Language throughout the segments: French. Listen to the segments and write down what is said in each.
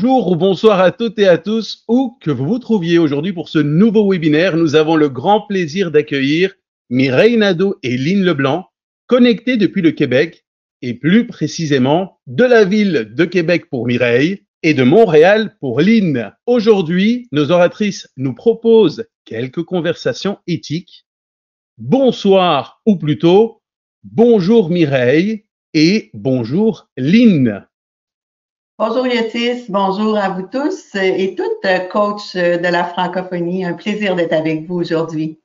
Bonjour ou bonsoir à toutes et à tous, où que vous vous trouviez aujourd'hui pour ce nouveau webinaire. Nous avons le grand plaisir d'accueillir Mireille Nadeau et Lynn Leblanc, connectés depuis le Québec, et plus précisément de la ville de Québec pour Mireille et de Montréal pour Lynn. Aujourd'hui, nos oratrices nous proposent quelques conversations éthiques. Bonsoir, ou plutôt, bonjour Mireille et bonjour Lynn. Bonjour Yotis, bonjour à vous tous et toutes, coach de la francophonie. Un plaisir d'être avec vous aujourd'hui.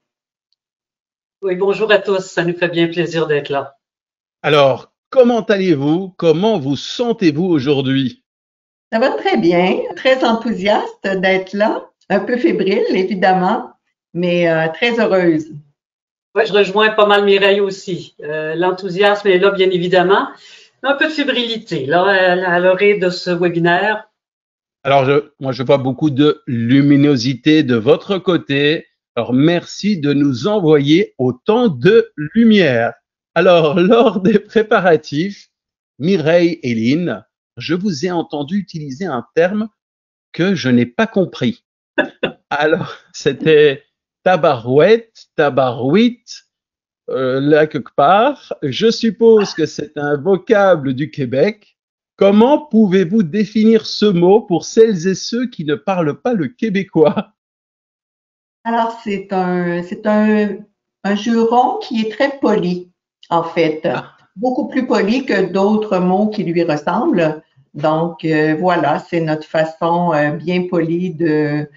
Oui, bonjour à tous, ça nous fait bien plaisir d'être là. Alors, comment allez-vous? Comment vous sentez-vous aujourd'hui? Ça va très bien, très enthousiaste d'être là, un peu fébrile évidemment, mais très heureuse. Oui, je rejoins pas mal Mireille aussi. L'enthousiasme est là, bien évidemment. Un peu de fébrilité, là, à l'orée de ce webinaire. Alors, moi, je vois beaucoup de luminosité de votre côté. Alors, merci de nous envoyer autant de lumière. Alors, lors des préparatifs, Mireille et Lynn, je vous ai entendu utiliser un terme que je n'ai pas compris. Alors, c'était tabarouette, tabarouite, là quelque part. Je suppose que c'est un vocable du Québec. Comment pouvez-vous définir ce mot pour celles et ceux qui ne parlent pas le québécois? Alors, c'est un juron qui est très poli, en fait. Beaucoup plus poli que d'autres mots qui lui ressemblent. Donc, voilà, c'est notre façon bien polie de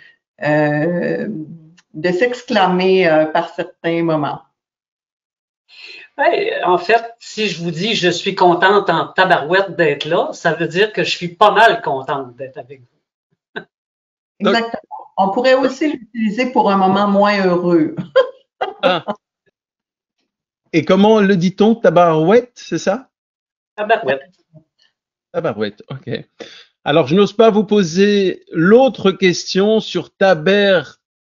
s'exclamer par certains moments. Ouais, en fait, si je vous dis je suis contente en tabarouette d'être là, ça veut dire que je suis pas mal contente d'être avec vous. Exactement. On pourrait aussi l'utiliser pour un moment moins heureux. Ah. Et comment le dit-on? Tabarouette, c'est ça? Tabarouette. Tabarouette, ok. Alors, je n'ose pas vous poser l'autre question sur Taber,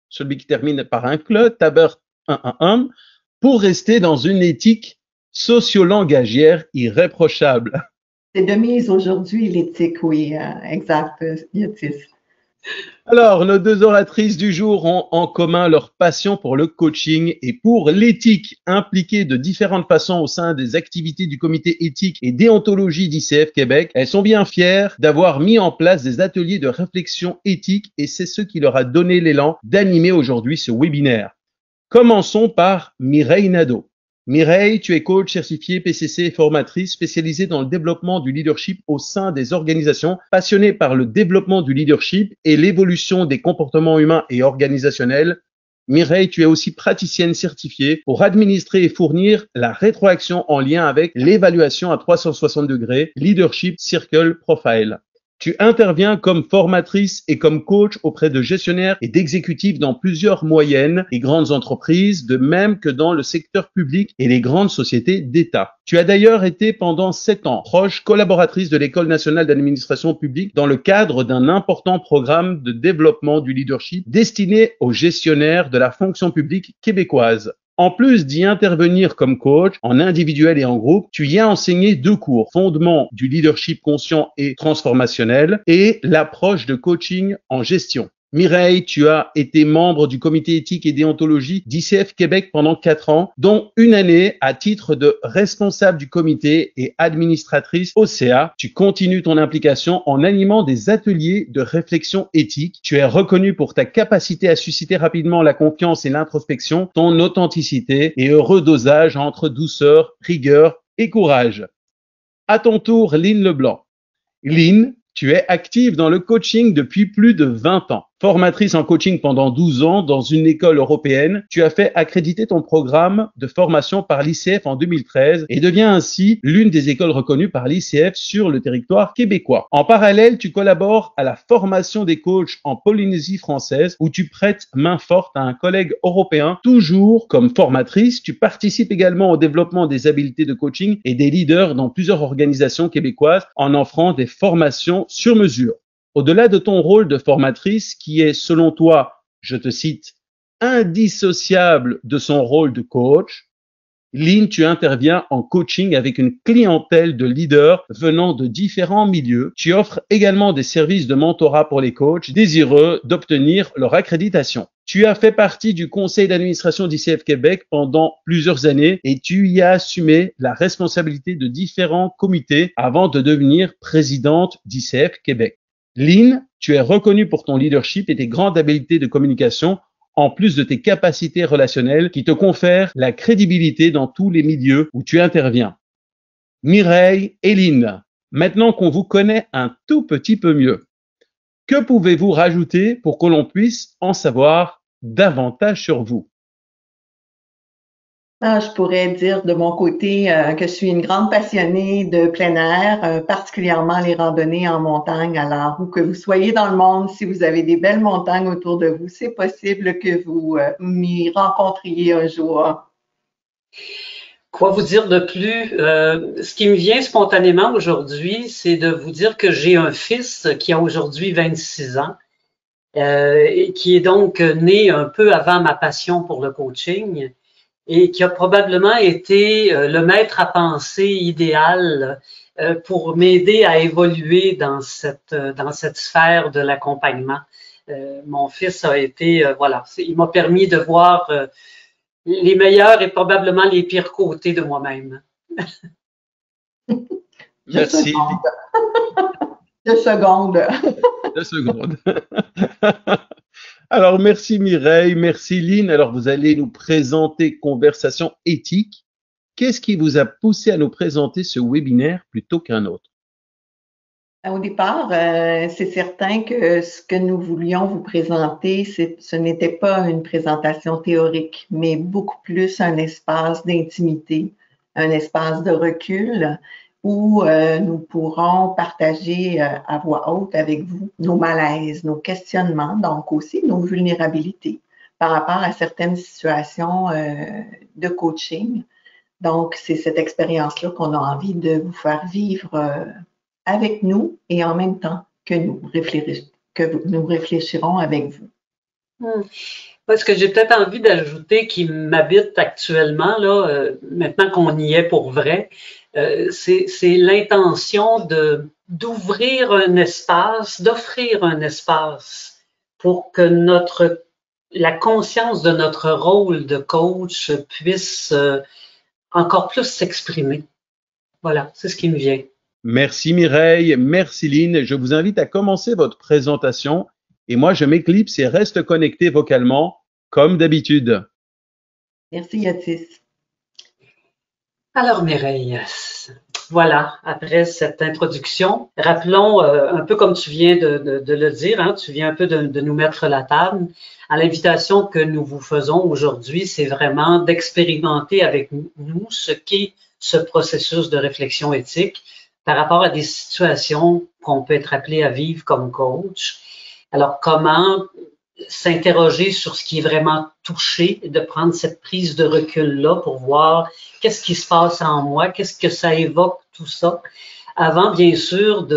celui qui termine par un cl, Taber 111, pour rester dans une éthique socio-langagière irréprochable. C'est de mise aujourd'hui, l'éthique, oui, exact, Yotis. Alors, nos deux oratrices du jour ont en commun leur passion pour le coaching et pour l'éthique, impliquée de différentes façons au sein des activités du comité éthique et déontologie d'ICF Québec. Elles sont bien fières d'avoir mis en place des ateliers de réflexion éthique et c'est ce qui leur a donné l'élan d'animer aujourd'hui ce webinaire. Commençons par Mireille Nadeau. Mireille, tu es coach certifié PCC et formatrice spécialisée dans le développement du leadership au sein des organisations, passionnée par le développement du leadership et l'évolution des comportements humains et organisationnels. Mireille, tu es aussi praticienne certifiée pour administrer et fournir la rétroaction en lien avec l'évaluation à 360 degrés Leadership Circle Profile. Tu interviens comme formatrice et comme coach auprès de gestionnaires et d'exécutifs dans plusieurs moyennes et grandes entreprises, de même que dans le secteur public et les grandes sociétés d'État. Tu as d'ailleurs été pendant 7 ans proche collaboratrice de l'École nationale d'administration publique dans le cadre d'un important programme de développement du leadership destiné aux gestionnaires de la fonction publique québécoise. En plus d'y intervenir comme coach, en individuel et en groupe, tu y as enseigné 2 cours, fondement du leadership conscient et transformationnel et l'approche de coaching en gestion. Mireille, tu as été membre du comité éthique et déontologie d'ICF Québec pendant 4 ans, dont une année à titre de responsable du comité et administratrice OCA. Tu continues ton implication en animant des ateliers de réflexion éthique. Tu es reconnue pour ta capacité à susciter rapidement la confiance et l'introspection, ton authenticité et heureux dosage entre douceur, rigueur et courage. À ton tour, Lynn Leblanc. Lynn, tu es active dans le coaching depuis plus de 20 ans. Formatrice en coaching pendant 12 ans dans une école européenne, tu as fait accréditer ton programme de formation par l'ICF en 2013 et deviens ainsi l'une des écoles reconnues par l'ICF sur le territoire québécois. En parallèle, tu collabores à la formation des coachs en Polynésie française où tu prêtes main forte à un collègue européen. Toujours comme formatrice, tu participes également au développement des habiletés de coaching et des leaders dans plusieurs organisations québécoises en offrant des formations sur mesure. Au-delà de ton rôle de formatrice qui est, selon toi, je te cite, indissociable de son rôle de coach, Lynn, tu interviens en coaching avec une clientèle de leaders venant de différents milieux. Tu offres également des services de mentorat pour les coachs désireux d'obtenir leur accréditation. Tu as fait partie du conseil d'administration d'ICF Québec pendant plusieurs années et tu y as assumé la responsabilité de différents comités avant de devenir présidente d'ICF Québec. Lynn, tu es reconnue pour ton leadership et tes grandes habiletés de communication, en plus de tes capacités relationnelles qui te confèrent la crédibilité dans tous les milieux où tu interviens. Mireille et Lynn, maintenant qu'on vous connaît un tout petit peu mieux, que pouvez-vous rajouter pour que l'on puisse en savoir davantage sur vous? Je pourrais dire de mon côté que je suis une grande passionnée de plein air, particulièrement les randonnées en montagne. Alors, où que vous soyez dans le monde, si vous avez des belles montagnes autour de vous, c'est possible que vous m'y rencontriez un jour. Quoi vous dire de plus? Ce qui me vient spontanément aujourd'hui, c'est de vous dire que j'ai un fils qui a aujourd'hui 26 ans, et qui est donc né un peu avant ma passion pour le coaching, et qui a probablement été le maître à penser idéal pour m'aider à évoluer dans cette sphère de l'accompagnement. Mon fils a été, voilà, il m'a permis de voir les meilleurs et probablement les pires côtés de moi-même. Merci. 2 secondes. 2 secondes. Alors, merci Mireille, merci Lynn. Alors, vous allez nous présenter Conversation éthique. Qu'est-ce qui vous a poussé à nous présenter ce webinaire plutôt qu'un autre? Au départ, c'est certain que ce que nous voulions vous présenter, ce n'était pas une présentation théorique, mais beaucoup plus un espace d'intimité, un espace de recul où nous pourrons partager à voix haute avec vous nos malaises, nos questionnements, donc aussi nos vulnérabilités par rapport à certaines situations de coaching. Donc, c'est cette expérience-là qu'on a envie de vous faire vivre avec nous et en même temps que nous réfléchirons avec vous. Parce que j'ai peut-être envie d'ajouter qui m'habite actuellement, là, maintenant qu'on y est pour vrai, c'est l'intention d'ouvrir un espace, d'offrir un espace pour que la conscience de notre rôle de coach puisse encore plus s'exprimer. Voilà, c'est ce qui me vient. Merci Mireille, merci Lynn. Je vous invite à commencer votre présentation et moi je m'éclipse et reste connecté vocalement comme d'habitude. Merci Yatis. Alors Mireille, voilà, après cette introduction, rappelons un peu comme tu viens de le dire, hein, tu viens un peu de nous mettre la table. À l'invitation que nous vous faisons aujourd'hui, c'est vraiment d'expérimenter avec nous ce qu'est ce processus de réflexion éthique par rapport à des situations qu'on peut être appelé à vivre comme coach. Alors, comment s'interroger sur ce qui est vraiment touché et de prendre cette prise de recul-là pour voir qu'est-ce qui se passe en moi, qu'est-ce que ça évoque, tout ça, avant, bien sûr,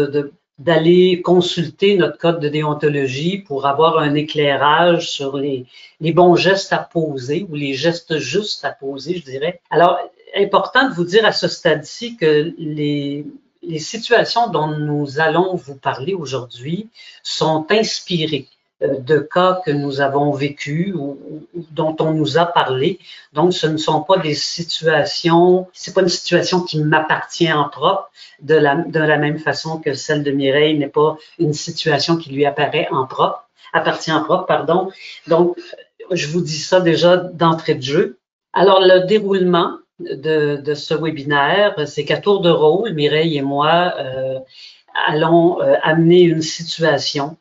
d'aller consulter notre code de déontologie pour avoir un éclairage sur les bons gestes à poser ou les gestes justes à poser, je dirais. Alors, important de vous dire à ce stade-ci que les situations dont nous allons vous parler aujourd'hui sont inspirées de cas que nous avons vécus ou dont on nous a parlé. Donc, ce ne sont pas des situations, c'est pas une situation qui m'appartient en propre, de la même façon que celle de Mireille n'est pas une situation qui lui appartient en propre, pardon. Donc, je vous dis ça déjà d'entrée de jeu. Alors, le déroulement de ce webinaire, c'est qu'à tour de rôle, Mireille et moi allons amener une situation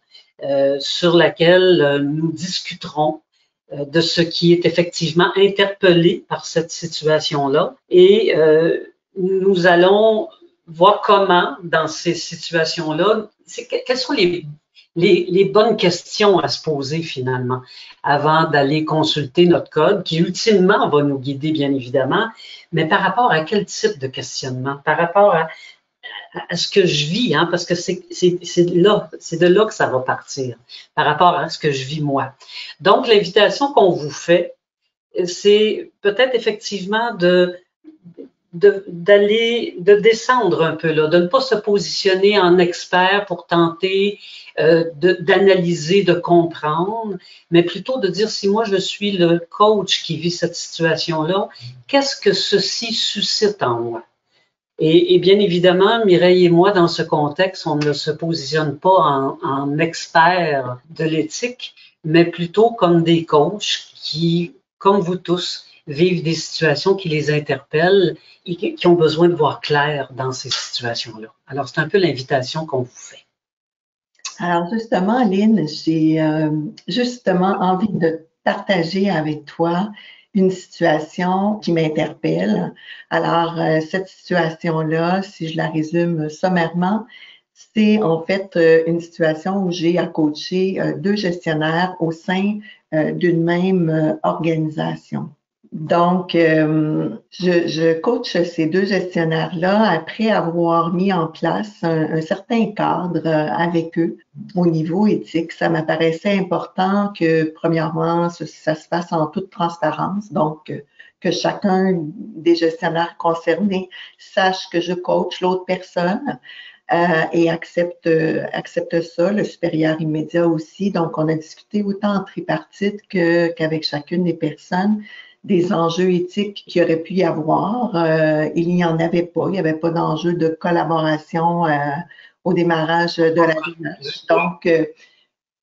sur laquelle nous discuterons de ce qui est effectivement interpellé par cette situation-là et nous allons voir comment, dans ces situations-là, quelles sont les bonnes questions à se poser finalement avant d'aller consulter notre code qui ultimement va nous guider bien évidemment, mais par rapport à quel type de questionnement, par rapport à ce que je vis, hein, parce que c'est de là que ça va partir, par rapport à ce que je vis moi. Donc, l'invitation qu'on vous fait, c'est peut-être effectivement de de descendre un peu là, de ne pas se positionner en expert pour tenter d'analyser, de comprendre, mais plutôt de dire si moi je suis le coach qui vit cette situation-là, qu'est-ce que ceci suscite en moi? Et bien évidemment, Mireille et moi, dans ce contexte, on ne se positionne pas en expert de l'éthique, mais plutôt comme des coachs qui, comme vous tous, vivent des situations qui les interpellent et qui ont besoin de voir clair dans ces situations-là. Alors, c'est un peu l'invitation qu'on vous fait. Alors, justement, Lynn, j'ai justement envie de partager avec toi une situation qui m'interpelle. Alors, cette situation-là, si je la résume sommairement, c'est en fait une situation où j'ai à coacher deux gestionnaires au sein d'une même organisation. Donc, je coach ces deux gestionnaires-là après avoir mis en place un certain cadre avec eux au niveau éthique. Ça m'apparaissait important que, premièrement, ça se fasse en toute transparence, donc que chacun des gestionnaires concernés sache que je coach l'autre personne et accepte ça, le supérieur immédiat aussi. Donc, on a discuté autant en tripartite qu'avec chacune des personnes des enjeux éthiques qu'il aurait pu y avoir. Il n'y en avait pas. Il n'y avait pas d'enjeu de collaboration au démarrage de la démarche. Donc,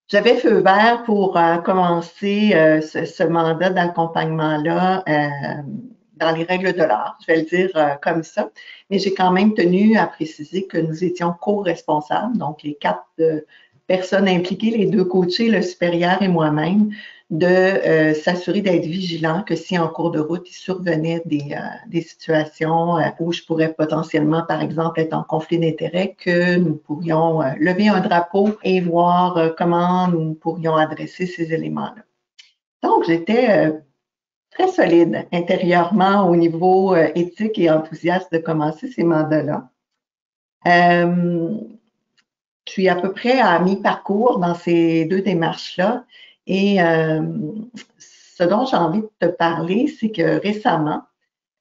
j'avais feu vert pour commencer ce mandat d'accompagnement-là dans les règles de l'art, je vais le dire comme ça. Mais j'ai quand même tenu à préciser que nous étions co-responsables, donc les quatre personnes impliquées, les deux coachés, le supérieur et moi-même, de s'assurer d'être vigilant que si en cours de route, il survenait des situations où je pourrais potentiellement, par exemple, être en conflit d'intérêts, que nous pourrions lever un drapeau et voir comment nous pourrions adresser ces éléments-là. Donc, j'étais très solide intérieurement au niveau éthique et enthousiaste de commencer ces mandats-là. Je suis à peu près à mi-parcours dans ces deux démarches-là. Et ce dont j'ai envie de te parler, c'est que récemment,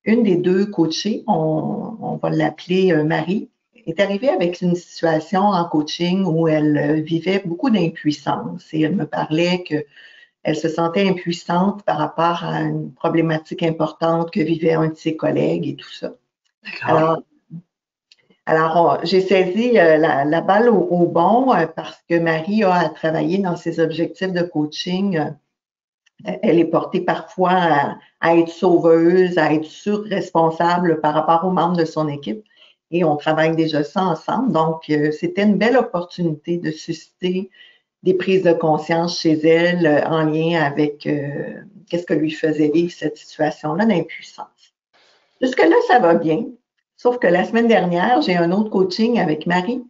une des deux coachées, on va l'appeler Marie, est arrivée avec une situation en coaching où elle vivait beaucoup d'impuissance et elle me parlait qu'elle se sentait impuissante par rapport à une problématique importante que vivait un de ses collègues et tout ça. Alors, j'ai saisi la balle au bon parce que Marie a travaillé dans ses objectifs de coaching. Elle est portée parfois à être sauveuse, à être surresponsable par rapport aux membres de son équipe. Et on travaille déjà ça ensemble. Donc, c'était une belle opportunité de susciter des prises de conscience chez elle en lien avec qu'est-ce que lui faisait vivre cette situation-là d'impuissance. Jusque-là, ça va bien. Sauf que la semaine dernière, j'ai un autre coaching avec Marie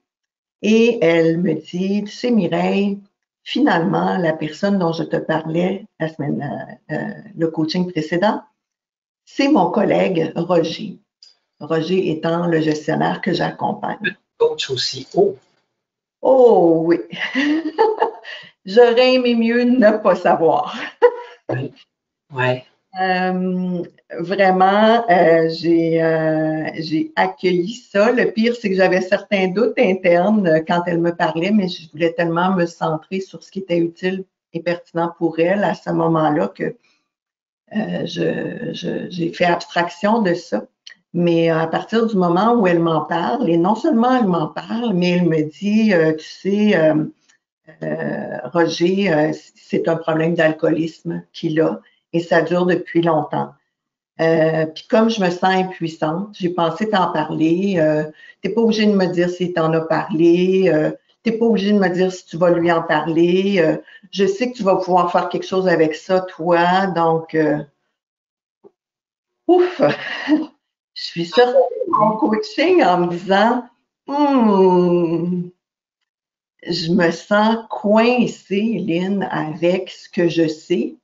et elle me dit, tu sais Mireille, finalement, la personne dont je te parlais la semaine, le coaching précédent, c'est mon collègue Roger. Roger étant le gestionnaire que j'accompagne. Coach aussi. Oh oui. J'aurais aimé mieux ne pas savoir. Oui. Ouais. Vraiment, j'ai accueilli ça. Le pire, c'est que j'avais certains doutes internes quand elle me parlait, mais je voulais tellement me centrer sur ce qui était utile et pertinent pour elle à ce moment-là que j'ai fait abstraction de ça. Mais à partir du moment où elle m'en parle, et non seulement elle m'en parle, mais elle me dit, tu sais, Roger, c'est un problème d'alcoolisme qu'il a et ça dure depuis longtemps. Puis comme je me sens impuissante, j'ai pensé t'en parler. T'es pas obligé de me dire si t'en as parlé. T'es pas obligé de me dire si tu vas lui en parler. Je sais que tu vas pouvoir faire quelque chose avec ça, toi. Donc, ouf! Je suis sortie de mon coaching en me disant, je me sens coincée, Lynn, avec ce que je sais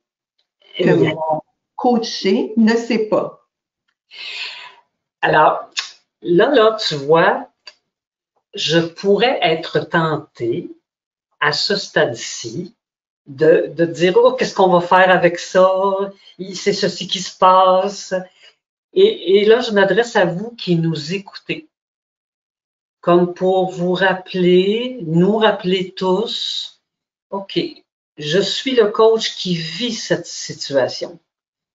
que mon coaché ne sait pas. Alors, là, tu vois, je pourrais être tentée à ce stade-ci de dire, oh, qu'est-ce qu'on va faire avec ça? C'est ceci qui se passe. Et là, je m'adresse à vous qui nous écoutez, comme pour vous rappeler, nous rappeler tous, OK, je suis le coach qui vit cette situation.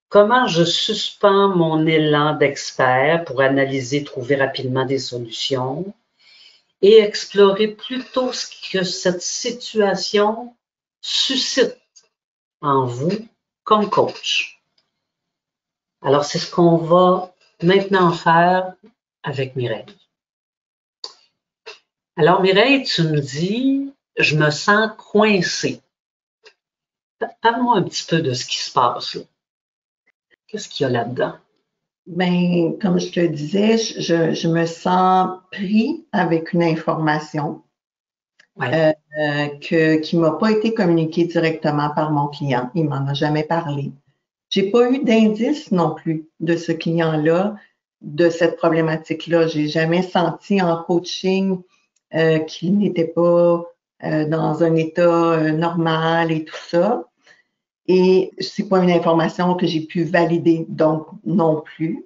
Comment je suspends mon élan d'expert pour analyser, trouver rapidement des solutions et explorer plutôt ce que cette situation suscite en vous comme coach. Alors, c'est ce qu'on va maintenant faire avec Mireille. Alors, Mireille, tu me dis, je me sens coincée. Parle-moi un petit peu de ce qui se passe là. Qu'est-ce qu'il y a là-dedans? Ben, comme je te disais, je me sens pris avec une information Ouais. qui m'a pas été communiquée directement par mon client. Il m'en a jamais parlé. J'ai pas eu d'indice non plus de ce client-là, de cette problématique-là. J'ai jamais senti en coaching qu'il n'était pas dans un état normal et tout ça. Et c'est pas une information que j'ai pu valider, donc non plus.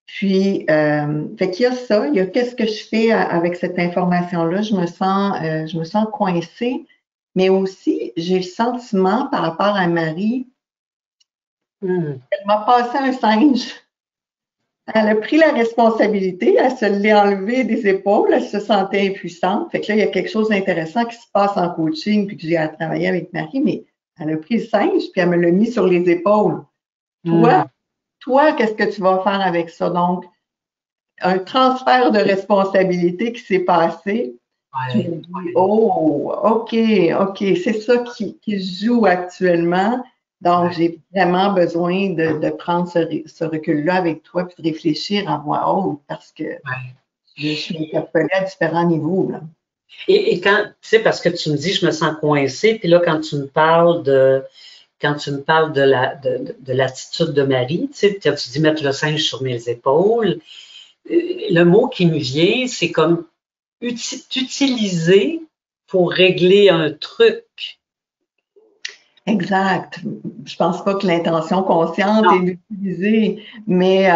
Puis, fait qu'il y a ça, il y a qu'est-ce que je fais avec cette information-là. Je me sens coincée, mais aussi j'ai le sentiment par rapport à Marie, elle m'a passé un singe. Elle a pris la responsabilité, elle se l'est enlevée des épaules, elle se sentait impuissante. Fait que là, il y a quelque chose d'intéressant qui se passe en coaching, puis que j'ai à travailler avec Marie, mais elle a pris le singe, puis elle me l'a mis sur les épaules. Toi, qu'est-ce que tu vas faire avec ça? Donc, un transfert de responsabilité qui s'est passé. Tu me dis, oh, OK, c'est ça qui joue actuellement. Donc, j'ai vraiment besoin de prendre ce recul-là avec toi puis de réfléchir à voix haute parce que je suis interpellée à différents niveaux. Là. Et quand, tu sais, parce que tu me dis, je me sens coincée, puis là, quand tu me parles de l'attitude de Marie, tu sais, quand tu dis mettre le singe sur mes épaules, le mot qui me vient, c'est comme utiliser pour régler un truc. Exact. Je pense pas que l'intention consciente est d'utiliser, mais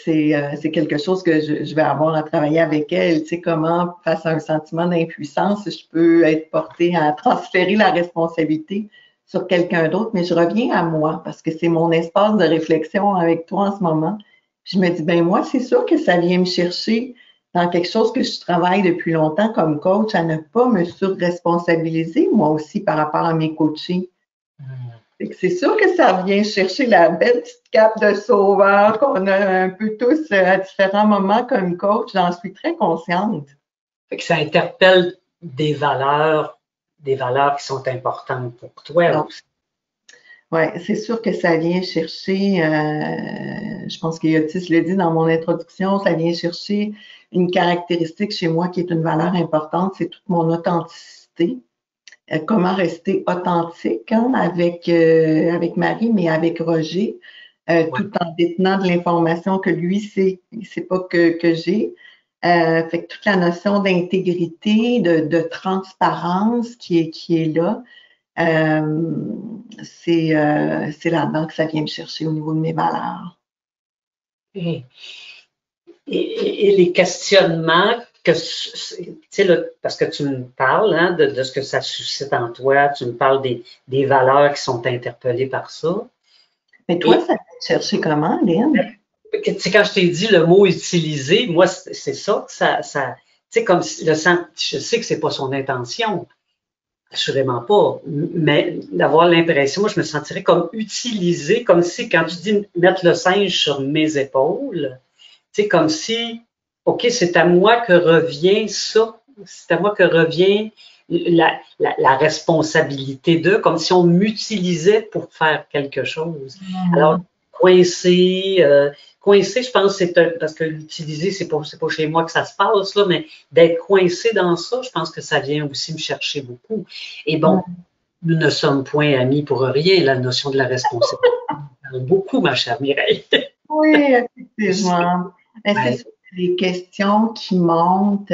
c'est quelque chose que je vais avoir à travailler avec elle. Tu sais, comment, face à un sentiment d'impuissance, je peux être portée à transférer la responsabilité sur quelqu'un d'autre, mais je reviens à moi parce que c'est mon espace de réflexion avec toi en ce moment. Je me dis, ben moi, c'est sûr que ça vient me chercher dans quelque chose que je travaille depuis longtemps comme coach, à ne pas me surresponsabiliser, moi aussi, par rapport à mes coachings. C'est sûr que ça vient chercher la belle petite cape de sauveur qu'on a un peu tous à différents moments comme coach. J'en suis très consciente. Fait que ça interpelle des valeurs qui sont importantes pour toi aussi. Oui, c'est sûr que ça vient chercher, je pense que Yotis l'a dit dans mon introduction, ça vient chercher une caractéristique chez moi qui est une valeur importante, c'est toute mon authenticité. Comment rester authentique avec Marie, mais avec Roger, tout en détenant de l'information que lui sait pas que j'ai. Fait que toute la notion d'intégrité, de transparence qui est là, c'est là-dedans que ça vient me chercher au niveau de mes valeurs. Et les questionnements que, tu sais, parce que tu me parles de ce que ça suscite en toi, tu me parles des valeurs qui sont interpellées par ça. Mais toi, ça vient te chercher comment, Lynn? Tu sais, quand je t'ai dit le mot utiliser, moi, c'est ça, tu sais, comme le sang, je sais que c'est pas son intention. Assurément pas. Mais d'avoir l'impression, moi, je me sentirais comme utilisé, comme si, quand tu dis mettre le singe sur mes épaules, tu sais, comme si, OK, c'est à moi que revient ça. C'est à moi que revient la responsabilité d'eux, comme si on m'utilisait pour faire quelque chose. Alors, coincé, je pense, parce que l'utiliser, c'est pas chez moi que ça se passe, là, mais d'être coincé dans ça, je pense que ça vient aussi me chercher beaucoup. Et bon, nous ne sommes point amis pour rien, la notion de la responsabilité. Beaucoup, ma chère Mireille. Oui, effectivement. C'est sûr que les questions qui montent,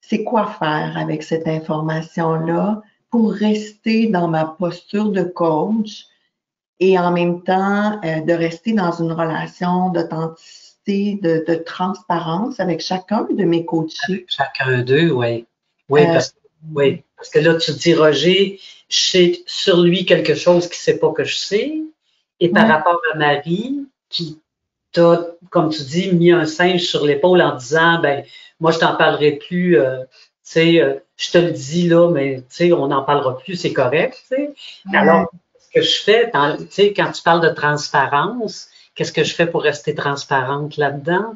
c'est quoi faire avec cette information-là pour rester dans ma posture de coach et en même temps de rester dans une relation d'authenticité, de transparence avec chacun de mes coachés. Chacun d'eux, oui. Oui, parce que là, tu dis, Roger, je sais sur lui quelque chose qu'il ne sait pas que je sais. Et par rapport à Marie, qui t'a, comme tu dis, mis un singe sur l'épaule en disant, ben, moi, je t'en parlerai plus, je te le dis là, mais tu sais, on n'en parlera plus, c'est correct, tu sais. Alors, ce que je fais, tu sais, quand tu parles de transparence, qu'est-ce que je fais pour rester transparente là-dedans?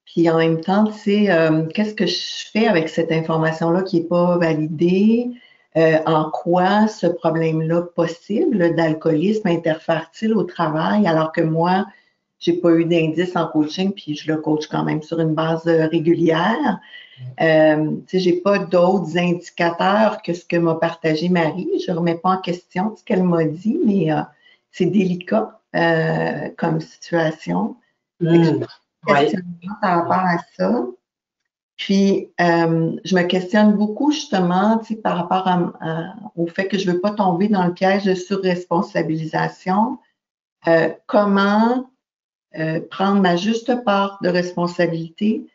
Puis en même temps, tu sais, qu'est-ce que je fais avec cette information-là qui n'est pas validée? En quoi ce problème-là possible d'alcoolisme interfère-t-il au travail alors que moi, j'ai pas eu d'indice en coaching, puis je le coach quand même sur une base régulière. Tu sais, j'ai pas d'autres indicateurs que ce que m'a partagé Marie. Je remets pas en question ce qu'elle m'a dit, mais c'est délicat comme situation. Questionnement par rapport à ça. Puis, je me questionne beaucoup justement, tu sais, par rapport au fait que je veux pas tomber dans le piège de surresponsabilisation. Comment prendre ma juste part de responsabilité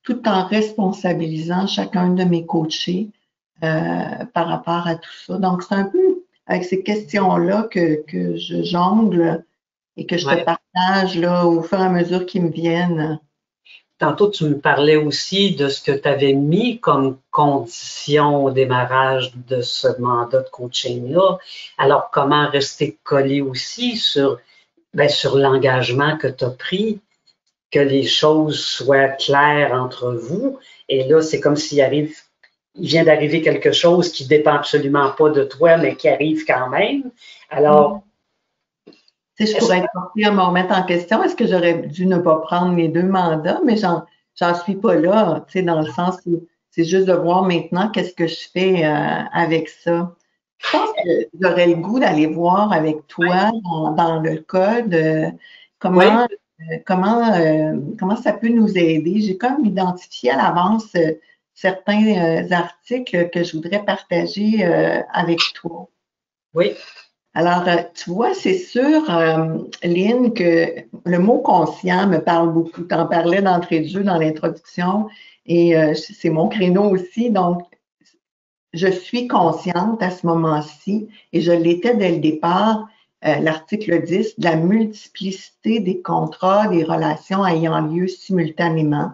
tout en responsabilisant chacun de mes coachés par rapport à tout ça. Donc, c'est un peu avec ces questions-là que je jongle et que je te partage là, au fur et à mesure qu'ils me viennent. Tantôt, tu me parlais aussi de ce que tu avais mis comme condition au démarrage de ce mandat de coaching-là. Alors, comment rester collé aussi sur l'engagement que tu as pris, que les choses soient claires entre vous. Et là, c'est comme il vient d'arriver quelque chose qui ne dépend absolument pas de toi, mais qui arrive quand même. Alors, si je pourrais être portée à me remettre en question, est-ce que j'aurais dû ne pas prendre les 2 mandats, mais j'en suis pas là, tu sais, dans le sens où c'est juste de voir maintenant qu'est-ce que je fais avec ça. Je pense que j'aurais le goût d'aller voir avec toi dans le code comment ça peut nous aider. J'ai comme identifié à l'avance certains articles que je voudrais partager avec toi. Oui. Alors, tu vois, c'est sûr, Lynn, que le mot conscient me parle beaucoup. Tu en parlais d'entrée de jeu dans l'introduction et c'est mon créneau aussi. Donc, je suis consciente à ce moment-ci et je l'étais dès le départ, l'article 10, de la multiplicité des contrats, des relations ayant lieu simultanément.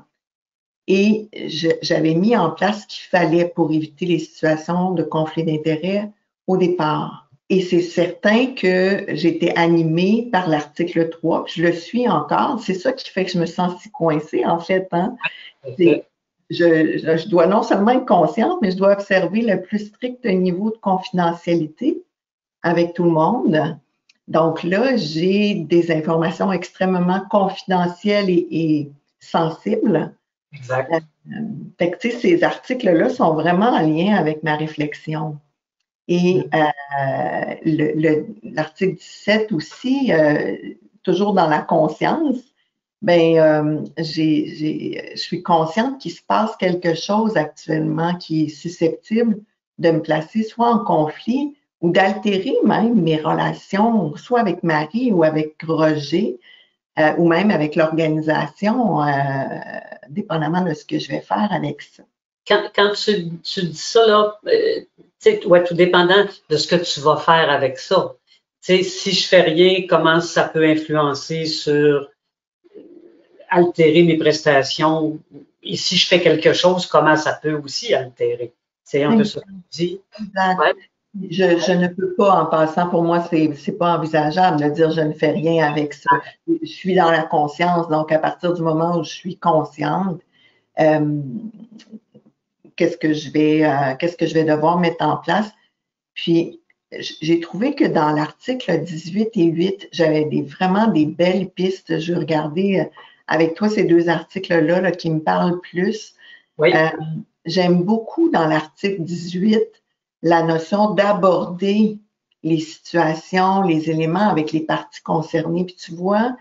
Et j'avais mis en place ce qu'il fallait pour éviter les situations de conflit d'intérêts au départ. Et c'est certain que j'ai été animée par l'article 3, puis je le suis encore. C'est ça qui fait que je me sens si coincée, en fait. Hein? Je dois non seulement être consciente, mais je dois observer le plus strict niveau de confidentialité avec tout le monde. Donc là, j'ai des informations extrêmement confidentielles et sensibles. Exact. Fait que, tu sais, ces articles-là sont vraiment en lien avec ma réflexion. Et l'article 17 aussi, toujours dans la conscience, ben je suis consciente qu'il se passe quelque chose actuellement qui est susceptible de me placer soit en conflit ou d'altérer même mes relations, soit avec Marie ou avec Roger, ou même avec l'organisation, dépendamment de ce que je vais faire avec ça. Quand tu dis ça, là, tout dépendant de ce que tu vas faire avec ça. Si je fais rien, comment ça peut influencer sur altérer mes prestations? Et si je fais quelque chose, comment ça peut aussi altérer? C'est un peu ça que tu dis. Exact. Ouais. Je ne peux pas, en passant, pour moi, c'est pas envisageable de dire je ne fais rien avec ça. Je suis dans la conscience, donc à partir du moment où je suis consciente, qu'est-ce que je vais devoir mettre en place? Puis, j'ai trouvé que dans l'article 18 et 8, j'avais vraiment des belles pistes. Je vais regarder avec toi ces 2 articles-là là, qui me parlent plus. Oui. J'aime beaucoup dans l'article 18 la notion d'aborder les situations, les éléments avec les parties concernées. Puis tu vois,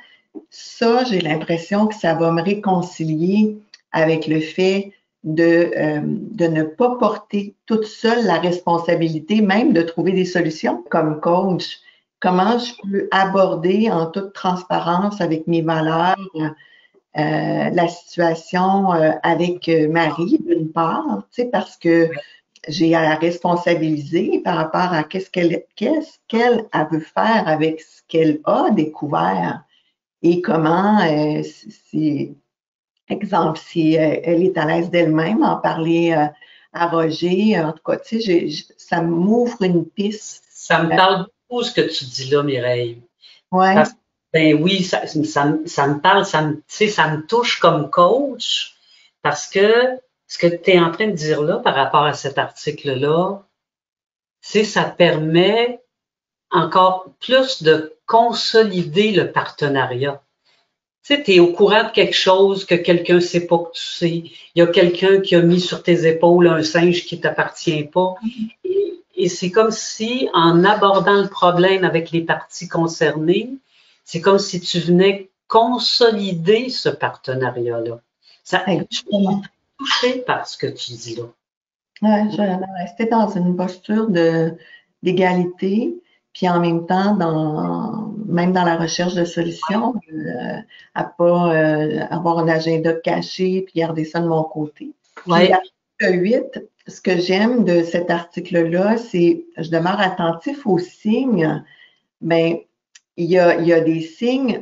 ça, j'ai l'impression que ça va me réconcilier avec le fait de ne pas porter toute seule la responsabilité, même de trouver des solutions. Comme coach, comment je peux aborder en toute transparence avec mes valeurs la situation avec Marie, d'une part, tu sais, parce que j'ai à la responsabiliser par rapport à qu'est-ce qu'elle veut faire avec ce qu'elle a découvert et comment, exemple, si elle est à l'aise d'elle-même, en parler à Roger, en tout cas, tu sais, ça m'ouvre une piste. Ça me parle beaucoup ce que tu dis là, Mireille. Ouais. Parce, ben oui, ça me parle, ça me touche comme coach parce que ce que tu es en train de dire là par rapport à cet article-là, ça permet encore plus de consolider le partenariat. Tu sais, tu es au courant de quelque chose que quelqu'un ne sait pas que tu sais. Il y a quelqu'un qui a mis sur tes épaules un singe qui ne t'appartient pas. Et c'est comme si, en abordant le problème avec les parties concernées, c'est comme si tu venais consolider ce partenariat-là. Je suis touchée par ce que tu dis là. Ouais, je vais rester dans une posture d'égalité, puis en même temps, même dans la recherche de solutions, à pas avoir un agenda caché puis garder ça de mon côté. Puis, article 8, ce que j'aime de cet article-là, c'est je demeure attentif aux signes. Ben, il y a des signes,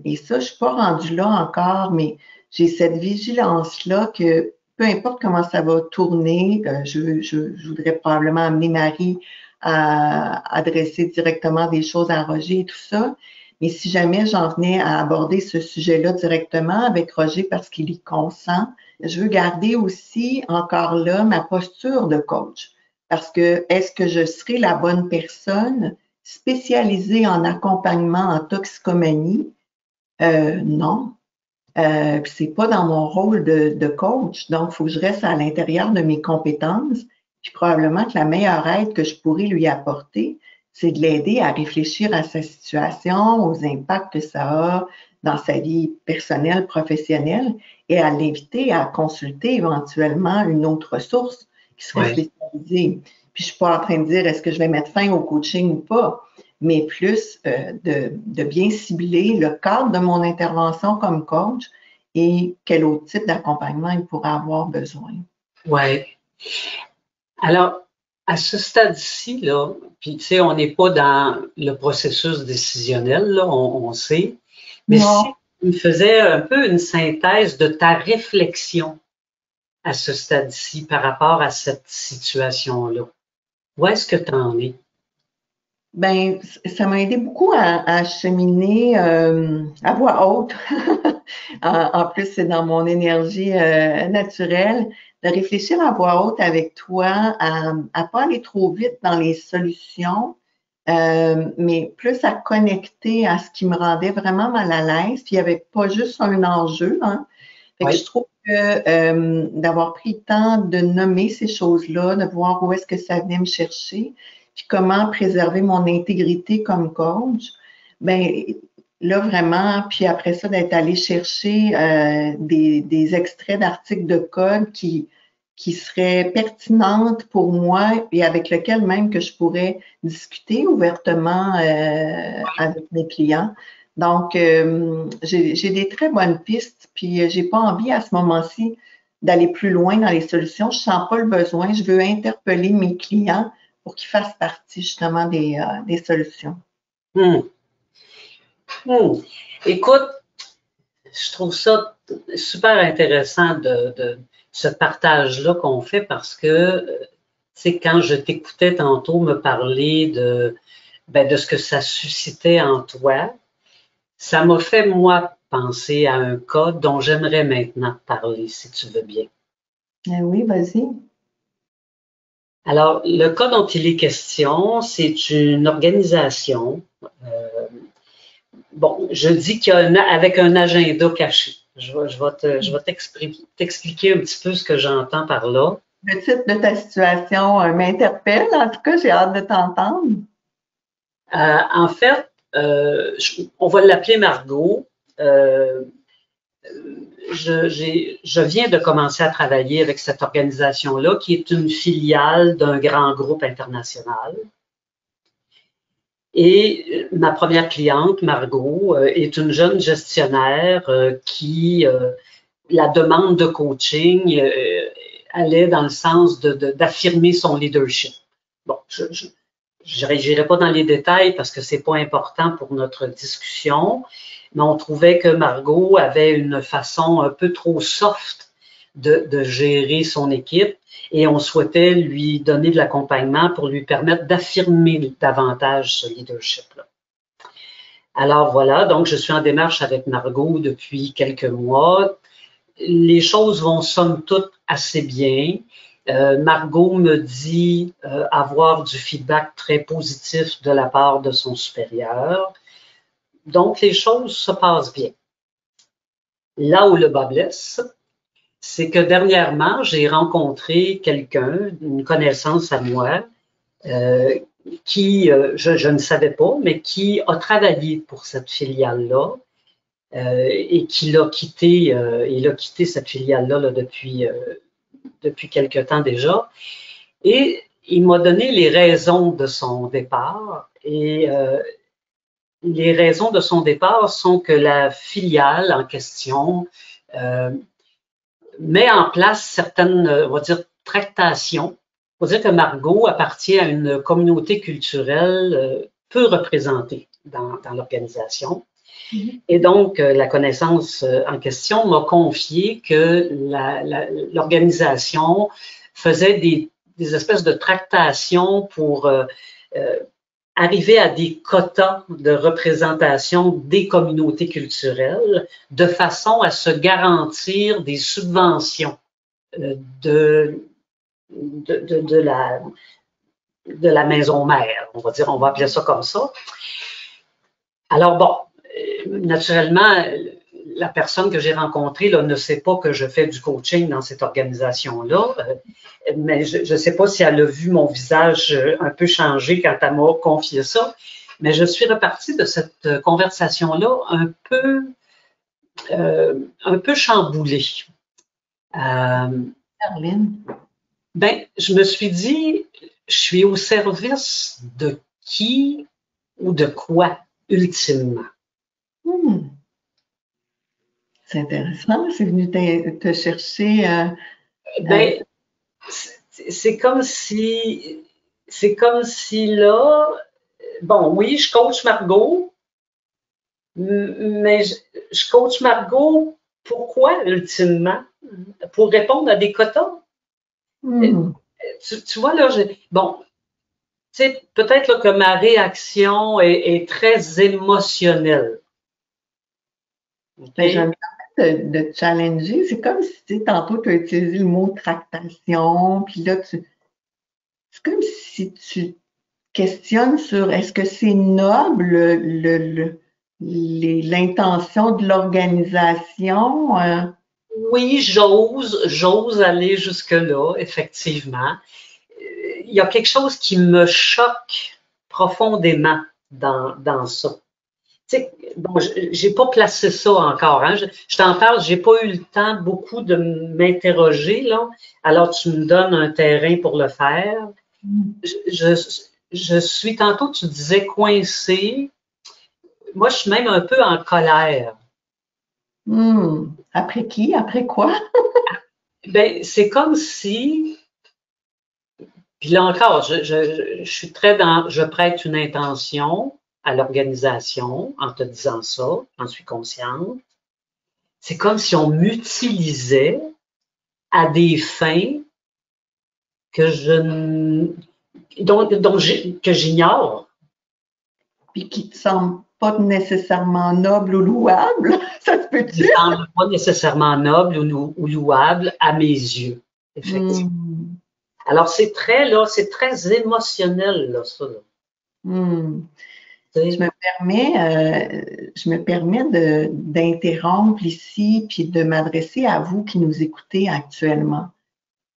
et ça, je suis pas rendue là encore, mais j'ai cette vigilance-là que peu importe comment ça va tourner, je voudrais probablement amener Marie à adresser directement des choses à Roger et tout ça. Mais si jamais j'en venais à aborder ce sujet-là directement avec Roger parce qu'il y consent, je veux garder aussi encore là ma posture de coach. Parce que est-ce que je serai la bonne personne spécialisée en accompagnement en toxicomanie? Non. C'est pas dans mon rôle de coach, donc il faut que je reste à l'intérieur de mes compétences. Puis probablement que la meilleure aide que je pourrais lui apporter, c'est de l'aider à réfléchir à sa situation, aux impacts que ça a dans sa vie personnelle, professionnelle, et à l'inviter à consulter éventuellement une autre ressource qui serait spécialisée. Puis je suis pas en train de dire est-ce que je vais mettre fin au coaching ou pas, mais plus de bien cibler le cadre de mon intervention comme coach et quel autre type d'accompagnement il pourrait avoir besoin. Oui. Alors, à ce stade-ci, là, puis tu sais, on n'est pas dans le processus décisionnel, là, on sait, mais si tu me faisais un peu une synthèse de ta réflexion à ce stade-ci par rapport à cette situation-là, où est-ce que tu en es? Ben, ça m'a aidé beaucoup à cheminer à voix haute. En plus, c'est dans mon énergie naturelle de réfléchir à voix haute avec toi, à pas aller trop vite dans les solutions, mais plus à connecter à ce qui me rendait vraiment mal à l'aise. Puis il n'y avait pas juste un enjeu, hein. Fait que je trouve que d'avoir pris le temps de nommer ces choses-là, de voir où est-ce que ça venait me chercher, puis comment préserver mon intégrité comme coach, ben là vraiment, puis après ça, d'être allé chercher des extraits d'articles de code qui seraient pertinentes pour moi et avec lesquels même que je pourrais discuter ouvertement avec mes clients. Donc, j'ai des très bonnes pistes, puis j'ai pas envie à ce moment-ci d'aller plus loin dans les solutions. Je sens pas le besoin. Je veux interpeller mes clients pour qu'ils fassent partie justement des solutions. Écoute, je trouve ça super intéressant de ce partage-là qu'on fait parce que, tu sais, quand je t'écoutais tantôt me parler de ce que ça suscitait en toi, ça m'a fait, moi, penser à un cas dont j'aimerais maintenant parler, si tu veux bien. Oui, vas-y. Alors, le cas dont il est question, c'est une organisation. Je dis qu'il y a avec un agenda caché. Je vais t'expliquer un petit peu ce que j'entends par là. Le titre de ta situation m'interpelle. En tout cas, j'ai hâte de t'entendre. En fait, on va l'appeler Margot. Je viens de commencer à travailler avec cette organisation-là, qui est une filiale d'un grand groupe international. Et ma première cliente, Margot, est une jeune gestionnaire qui, la demande de coaching allait dans le sens d'affirmer son leadership. Bon, je n'irai pas dans les détails parce que c'est pas important pour notre discussion, mais on trouvait que Margot avait une façon un peu trop soft de gérer son équipe et on souhaitait lui donner de l'accompagnement pour lui permettre d'affirmer davantage ce leadership-là. Alors voilà, donc je suis en démarche avec Margot depuis quelques mois. Les choses vont somme toute assez bien. Margot me dit avoir du feedback très positif de la part de son supérieur. Donc, les choses se passent bien. Là où le bas blesse, c'est que dernièrement, j'ai rencontré quelqu'un, une connaissance à moi, qui, je ne savais pas, mais qui a travaillé pour cette filiale-là et qui l'a quitté, il a quitté cette filiale-là là, depuis quelque temps déjà. Et il m'a donné les raisons de son départ. Et les raisons de son départ sont que la filiale en question met en place certaines, on va dire, tractations. Il faut dire que Margot appartient à une communauté culturelle peu représentée dans l'organisation. Et donc, la connaissance en question m'a confié que l'organisation faisait des espèces de tractations pour arriver à des quotas de représentation des communautés culturelles de façon à se garantir des subventions de la maison mère. On va dire, on va appeler ça comme ça. Alors bon, naturellement, la personne que j'ai rencontrée là, ne sait pas que je fais du coaching dans cette organisation-là, mais je ne sais pas si elle a vu mon visage un peu changer quand elle m'a confié ça, mais je suis repartie de cette conversation-là un peu chamboulée. Caroline? Ben, je me suis dit, je suis au service de qui ou de quoi, ultimement? C'est intéressant, c'est venu te chercher. Ben, c'est comme si là, bon, oui, je coach Margot, mais je coach Margot, pourquoi, ultimement? Pour répondre à des quotas? Tu vois, là, bon, tu sais, peut-être là, que ma réaction est très émotionnelle. Okay? J'aime bien de challenger. C'est comme si, tu sais, tantôt, tu as utilisé le mot tractation, puis là, c'est comme si tu questionnes sur est-ce que c'est noble l'intention de l'organisation? Oui, j'ose aller jusque-là, effectivement. Il y a quelque chose qui me choque profondément dans ça. Tu sais, bon, j'ai pas placé ça encore. Hein. Je t'en parle, j'ai pas eu le temps beaucoup de m'interroger là. Alors tu me donnes un terrain pour le faire. Je suis tantôt, tu disais coincée. Moi, je suis même un peu en colère. Après qui? Après quoi? Ben, c'est comme si. Puis là encore, je suis très dans. Je prête une intention à l'organisation en te disant ça, j'en suis consciente. C'est comme si on m'utilisait à des fins que que j'ignore. Puis qui te semblent pas nécessairement nobles ou louables, ça se peut-tu? Qui ne semblent pas nécessairement nobles ou louables à mes yeux, effectivement. Alors c'est très émotionnel là, ça. Là. Je me permets d'interrompre ici puis de m'adresser à vous qui nous écoutez actuellement.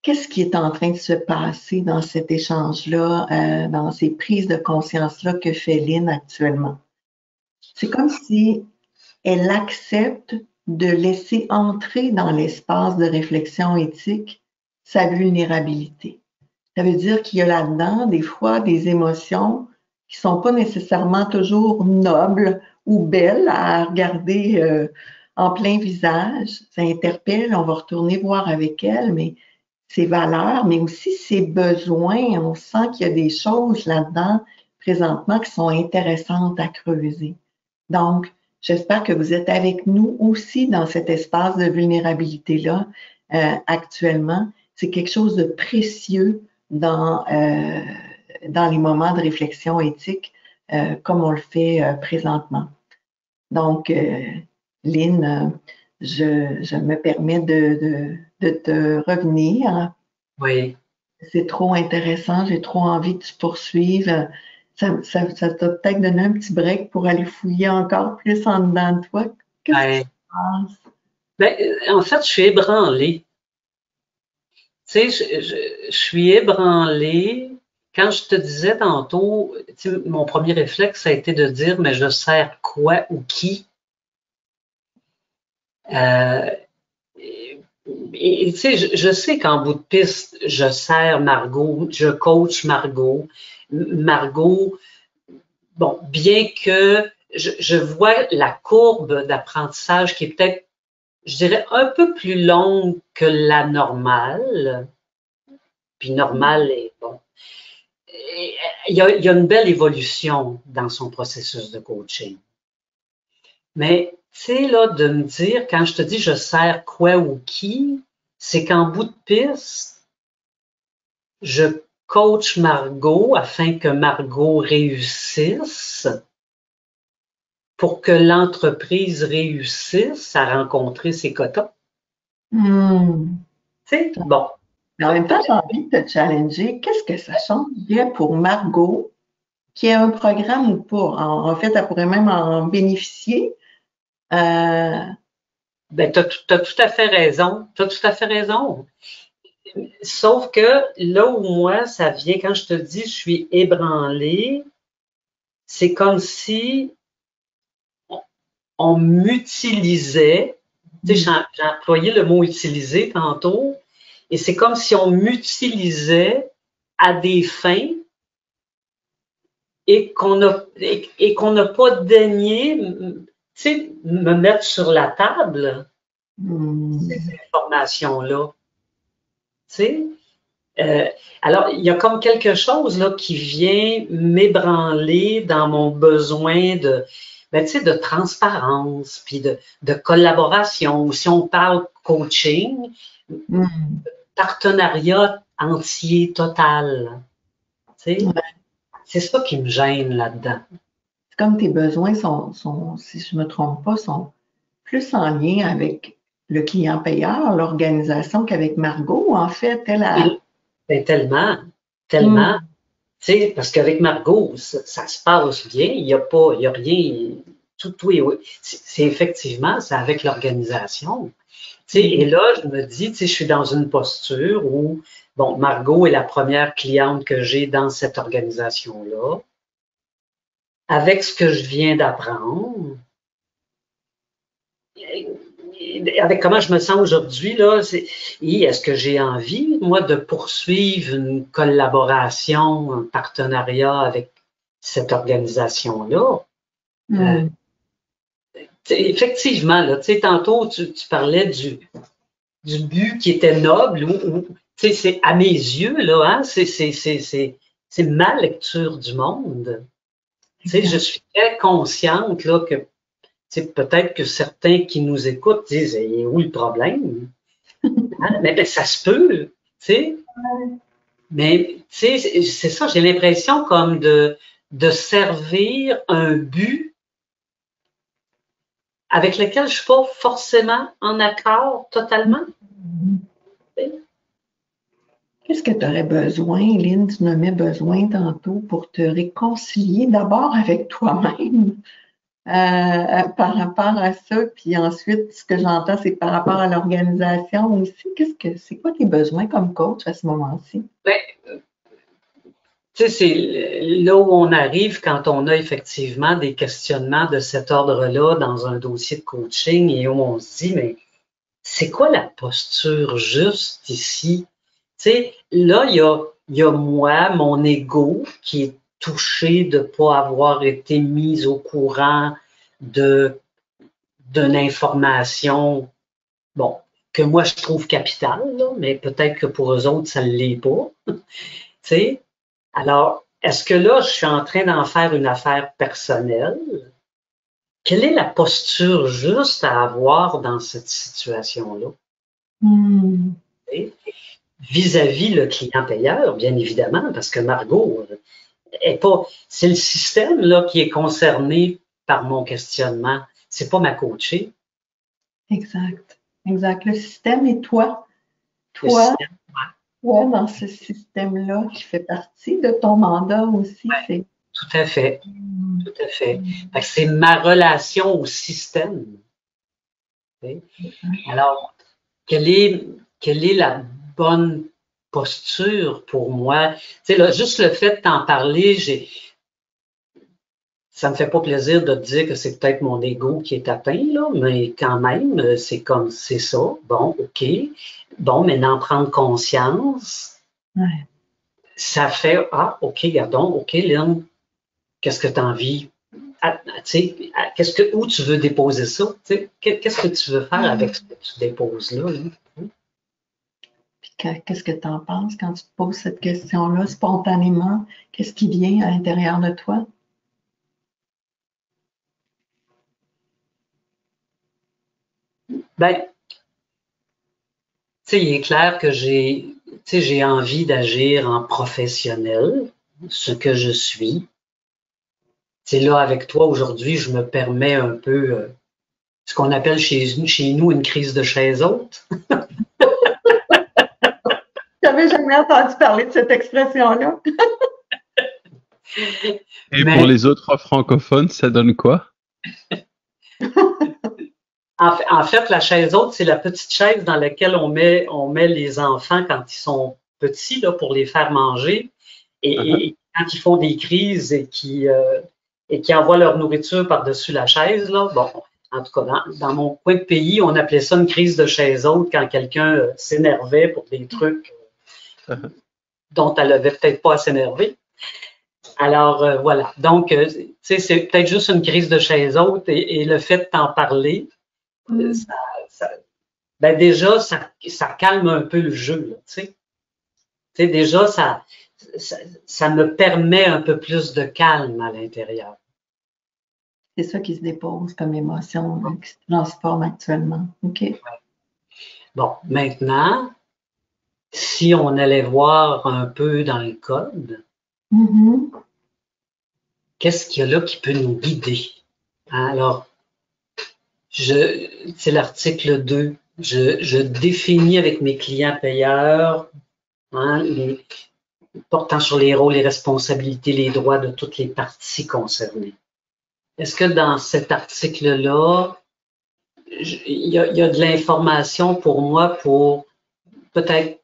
Qu'est-ce qui est en train de se passer dans cet échange-là, dans ces prises de conscience-là que fait Lynn actuellement? C'est comme si elle accepte de laisser entrer dans l'espace de réflexion éthique sa vulnérabilité. Ça veut dire qu'il y a là-dedans, des fois, des émotions qui sont pas nécessairement toujours nobles ou belles à regarder en plein visage. Ça interpelle, on va retourner voir avec elle, mais ses valeurs, mais aussi ses besoins. On sent qu'il y a des choses là-dedans présentement qui sont intéressantes à creuser. Donc, j'espère que vous êtes avec nous aussi dans cet espace de vulnérabilité-là actuellement. C'est quelque chose de précieux dans les moments de réflexion éthique comme on le fait présentement. Donc, Lynn, je me permets de te revenir. Oui. C'est trop intéressant, j'ai trop envie que tu poursuives. Ça t'a peut-être donné un petit break pour aller fouiller encore plus en dedans de toi. Qu'est-ce qui se passe? Ben, en fait, je suis ébranlée. Tu sais, je suis ébranlée. Quand je te disais tantôt, tu sais, mon premier réflexe, ça a été de dire, mais je sers quoi ou qui? Et tu sais, je sais qu'en bout de piste, je sers Margot, je coach Margot. Margot, bon, bien que je vois la courbe d'apprentissage qui est peut-être, je dirais, un peu plus longue que la normale. Puis normale est bon. Il y a une belle évolution dans son processus de coaching. Mais, tu sais, là, de me dire, quand je te dis je sers quoi ou qui, c'est qu'en bout de piste, je coach Margot afin que Margot réussisse pour que l'entreprise réussisse à rencontrer ses quotas. Tu sais, bon. Mais en même temps, j'ai envie de te challenger. Qu'est-ce que ça changerait pour Margot, qui ait un programme ou pas? En fait, elle pourrait même en bénéficier. Ben, t'as tout à fait raison. T'as tout à fait raison. Sauf que là où moi, ça vient, quand je te dis je suis ébranlée, c'est comme si on m'utilisait. Tu sais, j'ai employé le mot utiliser tantôt, et c'est comme si on m'utilisait à des fins et qu'on n'a pas daigné, tu sais, me mettre sur la table ces informations-là. Tu sais? Alors, il y a comme quelque chose là qui vient m'ébranler dans mon besoin de, ben, tu sais, de transparence, puis de collaboration. Si on parle coaching, partenariat entier, total. Tu sais? C'est ça qui me gêne là-dedans. C'est comme tes besoins sont, si je ne me trompe pas, sont plus en lien avec le client payeur, l'organisation qu'avec Margot, en fait. Ben, tellement. Tu sais, parce qu'avec Margot, ça se passe bien, il y a rien, tout est, c'est effectivement, c'est avec l'organisation. Tu sais, et là, je me dis, tu sais, je suis dans une posture où, bon, Margot est la première cliente que j'ai dans cette organisation-là. Avec ce que je viens d'apprendre, avec comment je me sens aujourd'hui, là, est-ce que j'ai envie, moi, de poursuivre une collaboration, un partenariat avec cette organisation-là? Effectivement, là, tu sais, tantôt, tu parlais du but qui était noble, ou tu sais, c'est à mes yeux, là, hein, c'est ma lecture du monde. Tu sais, je suis très consciente, là, que peut-être que certains qui nous écoutent disent « où le problème? » Hein? Mais ben, ça se peut, tu sais. Mais tu sais, c'est ça, j'ai l'impression comme de servir un but avec lequel je ne suis pas forcément en accord totalement. Qu'est-ce que tu aurais besoin, Lynn? Tu nommais besoin tantôt pour te réconcilier d'abord avec toi-même. Par rapport à ça, puis ensuite, ce que j'entends, c'est par rapport à l'organisation aussi. C'est quoi tes besoins comme coach à ce moment-ci? Ben, tu sais, c'est là où on arrive quand on a effectivement des questionnements de cet ordre-là dans un dossier de coaching et où on se dit, mais c'est quoi la posture juste ici? Tu sais, là, il y a moi, mon ego, qui est touché de ne pas avoir été mise au courant d'une information, bon, que moi je trouve capitale, là, mais peut-être que pour eux autres, ça ne l'est pas. Tu sais? Alors, est-ce que là, je suis en train d'en faire une affaire personnelle? Quelle est la posture juste à avoir dans cette situation-là? Vis-à-vis le client payeur, bien évidemment, parce que Margot est pas, c'est le système là qui est concerné par mon questionnement. C'est pas ma coachée. Exact. Exact. Le système et toi. Toi, dans ce système-là qui fait partie de ton mandat aussi. Ouais, tout à fait. Tout à fait. Fait que c'est ma relation au système. Alors, quelle est la bonne posture pour moi? Tu sais, là, juste le fait de t'en parler, ça me fait pas plaisir de te dire que c'est peut-être mon ego qui est atteint, là, mais quand même, c'est ça. Bon, OK. Bon, mais d'en prendre conscience, ça fait, OK, gardons, OK, Lynn, qu'est-ce que tu as envie? Où tu veux déposer ça? Qu'est-ce que tu veux faire avec ce que tu déposes là? Puis qu'est-ce que tu en penses quand tu te poses cette question-là spontanément? Qu'est-ce qui vient à l'intérieur de toi? Ben, il est clair que j'ai envie d'agir en professionnel, ce que je suis. Là, avec toi, aujourd'hui, je me permets un peu ce qu'on appelle chez nous une crise de chaise haute. J'avais jamais entendu parler de cette expression-là. Et pour les autres francophones, ça donne quoi? En fait, la chaise haute, c'est la petite chaise dans laquelle on met les enfants quand ils sont petits là, pour les faire manger. Et quand ils font des crises et qui envoient leur nourriture par-dessus la chaise, là, bon, en tout cas, dans mon coin de pays, on appelait ça une crise de chaise haute quand quelqu'un s'énervait pour des trucs dont elle avait peut-être pas à s'énerver. Alors, voilà. Donc, c'est peut-être juste une crise de chaise haute et le fait de t'en parler, déjà, ça calme un peu le jeu, tu sais. Déjà, ça me permet un peu plus de calme à l'intérieur. C'est ça qui se dépose comme émotion, qui se transforme actuellement. OK. Bon, maintenant, si on allait voir un peu dans le code, qu'est-ce qu'il y a là qui peut nous guider? Alors, c'est l'article 2. Je définis avec mes clients payeurs portant sur les rôles, les responsabilités, les droits de toutes les parties concernées. Est-ce que dans cet article-là, il y a de l'information pour moi pour peut-être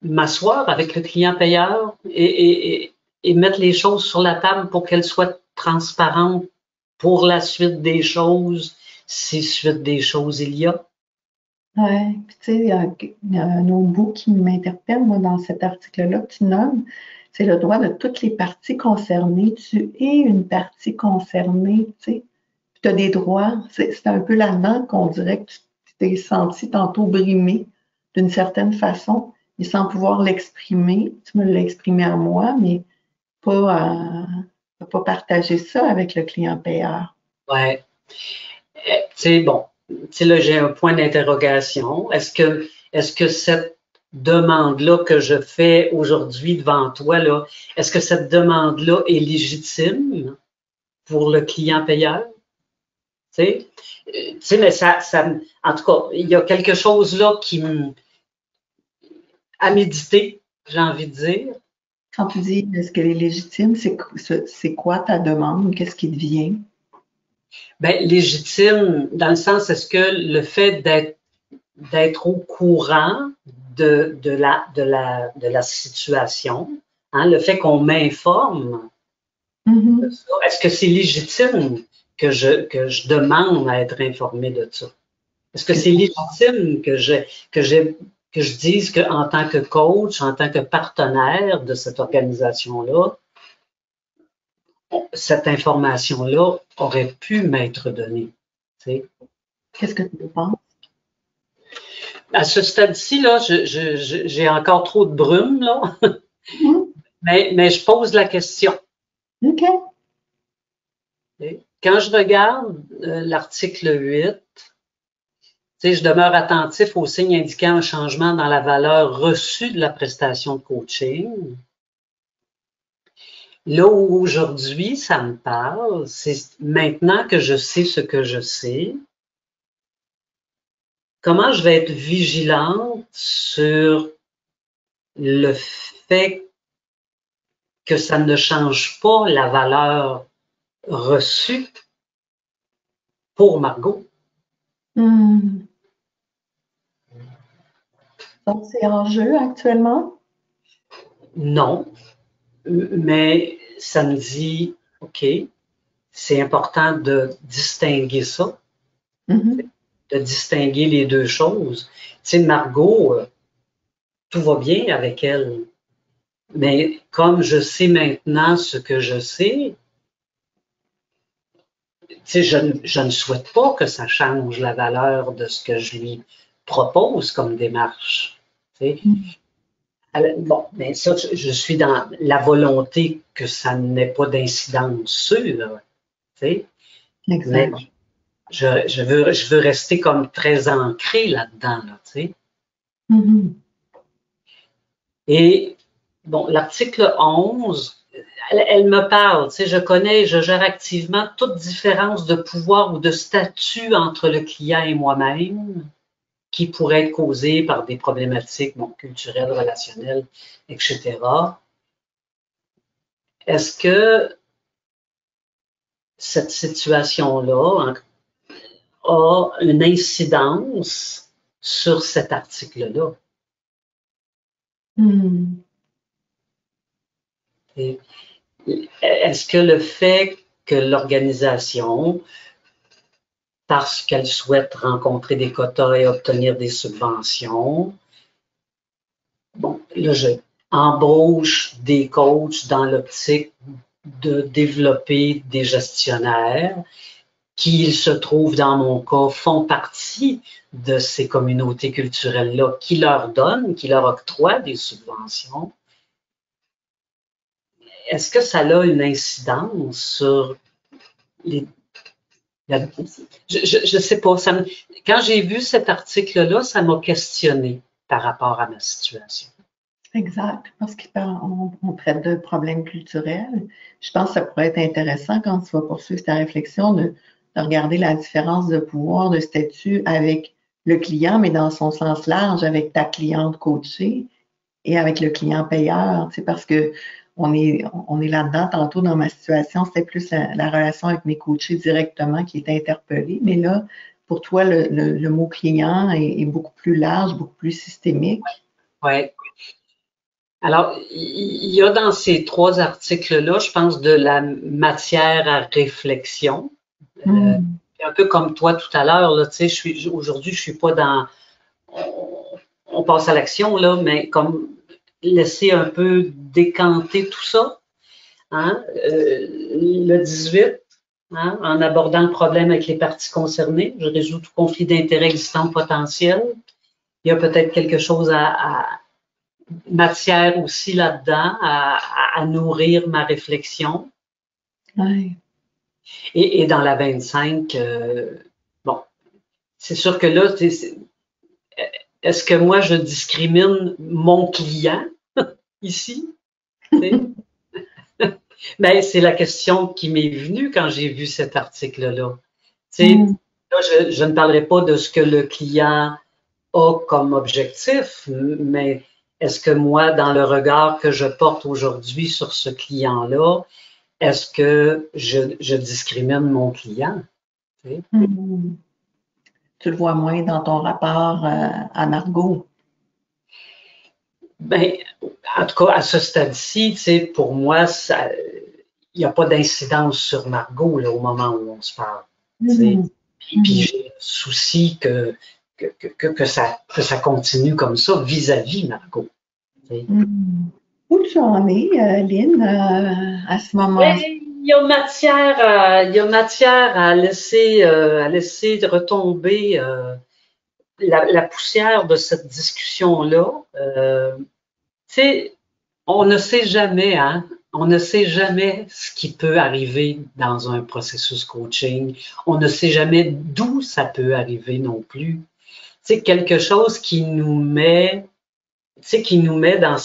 m'asseoir avec le client payeur et mettre les choses sur la table pour qu'elles soient transparentes pour la suite des choses, si suite des choses il y a? Oui, puis tu sais, il y a un autre bout qui m'interpelle, moi, dans cet article-là que tu nommes, c'est le droit de toutes les parties concernées. Tu es une partie concernée, tu sais. Tu as des droits. C'est un peu là-dedans qu'on dirait que tu t'es senti tantôt brimé d'une certaine façon, et sans pouvoir l'exprimer. Tu me l'as exprimé à moi, mais pas partager ça avec le client payeur. Ouais. Tu sais, bon, là, j'ai un point d'interrogation. Est-ce que cette demande-là que je fais aujourd'hui devant toi, là, est-ce que cette demande-là est légitime pour le client payeur? Tu sais, mais en tout cas, il y a quelque chose là à méditer, j'ai envie de dire. Quand tu dis est-ce qu'elle est légitime, c'est quoi ta demande? Qu'est-ce qui te vient? Ben, légitime, dans le sens, est-ce que le fait d'être au courant de la situation, le fait qu'on m'informe, est-ce que c'est légitime que je demande à être informé de ça? Est-ce que c'est légitime que je dise qu'en tant que coach, en tant que partenaire de cette organisation-là, cette information-là aurait pu m'être donnée. Qu'est-ce que tu penses? À ce stade-ci, là, j'ai encore trop de brume, là. Mais je pose la question. OK. Quand je regarde l'article 8, je demeure attentif aux signes indiquant un changement dans la valeur reçue de la prestation de coaching. Là où aujourd'hui, ça me parle, c'est maintenant que je sais ce que je sais, comment je vais être vigilante sur le fait que ça ne change pas la valeur reçue pour Margot. Donc, c'est en jeu actuellement? Non, mais ça me dit, OK, c'est important de distinguer ça, de distinguer les deux choses. Tu sais, Margot, tout va bien avec elle, mais comme je sais maintenant ce que je sais, tu sais, je ne souhaite pas que ça change la valeur de ce que je lui propose comme démarche. Tu sais. Bon, mais ça, je suis dans la volonté que ça n'ait pas d'incidence sûre. Tu sais. Exact. Mais je veux rester comme très ancré là-dedans. Là, tu sais. Et bon, l'article 11, elle me parle, tu sais, je gère activement toute différence de pouvoir ou de statut entre le client et moi-même qui pourrait être causée par des problématiques culturelles, relationnelles, etc. Est-ce que cette situation-là a une incidence sur cet article-là? Est-ce que le fait que l'organisation, parce qu'elle souhaite rencontrer des quotas et obtenir des subventions, bon, là, je embauche des coachs dans l'optique de développer des gestionnaires qui, il se trouve dans mon cas, font partie de ces communautés culturelles-là, qui leur donnent, qui leur octroient des subventions. Est-ce que ça a une incidence sur les... Je sais pas. Quand j'ai vu cet article-là, ça m'a questionné par rapport à ma situation. Exact, parce qu'on traite de problèmes culturels. Je pense que ça pourrait être intéressant quand tu vas poursuivre ta réflexion de regarder la différence de pouvoir, de statut avec le client, mais dans son sens large, avec ta cliente coachée et avec le client payeur, tu sais, parce que on est là-dedans. Tantôt, dans ma situation, c'était plus la relation avec mes coachés directement qui est interpellée. Mais là, pour toi, le mot client est beaucoup plus large, beaucoup plus systémique. Oui. Alors, il y a dans ces 3 articles-là, je pense, de la matière à réflexion. Un peu comme toi tout à l'heure, là, tu sais, aujourd'hui, je suis pas dans... On passe à l'action, là, mais comme laisser un peu décanter tout ça. Hein? Le 18, hein, en abordant le problème avec les parties concernées, je résous tout conflit d'intérêts existant potentiel. Il y a peut-être quelque chose matière aussi là-dedans à nourrir ma réflexion. Ouais. Et dans la 25, bon, c'est sûr que là, est-ce que moi, je discrimine mon client ici? Ben, c'est la question qui m'est venue quand j'ai vu cet article-là. Là, je ne parlerai pas de ce que le client a comme objectif, mais est-ce que moi, dans le regard que je porte aujourd'hui sur ce client-là, est-ce que je discrimine mon client? Tu le vois moins dans ton rapport à Margot. Ben, en tout cas, à ce stade-ci, tu sais, pour moi, il n'y a pas d'incidence sur Margot là, au moment où on se parle. Puis j'ai le souci que ça continue comme ça vis-à-vis Margot. Où tu en es, Lynn, à ce moment-là? il y a matière à laisser retomber la poussière de cette discussion-là. Tu sais, on ne sait jamais, hein. On ne sait jamais ce qui peut arriver dans un processus coaching. On ne sait jamais d'où ça peut arriver non plus. C'est quelque chose qui nous met, dans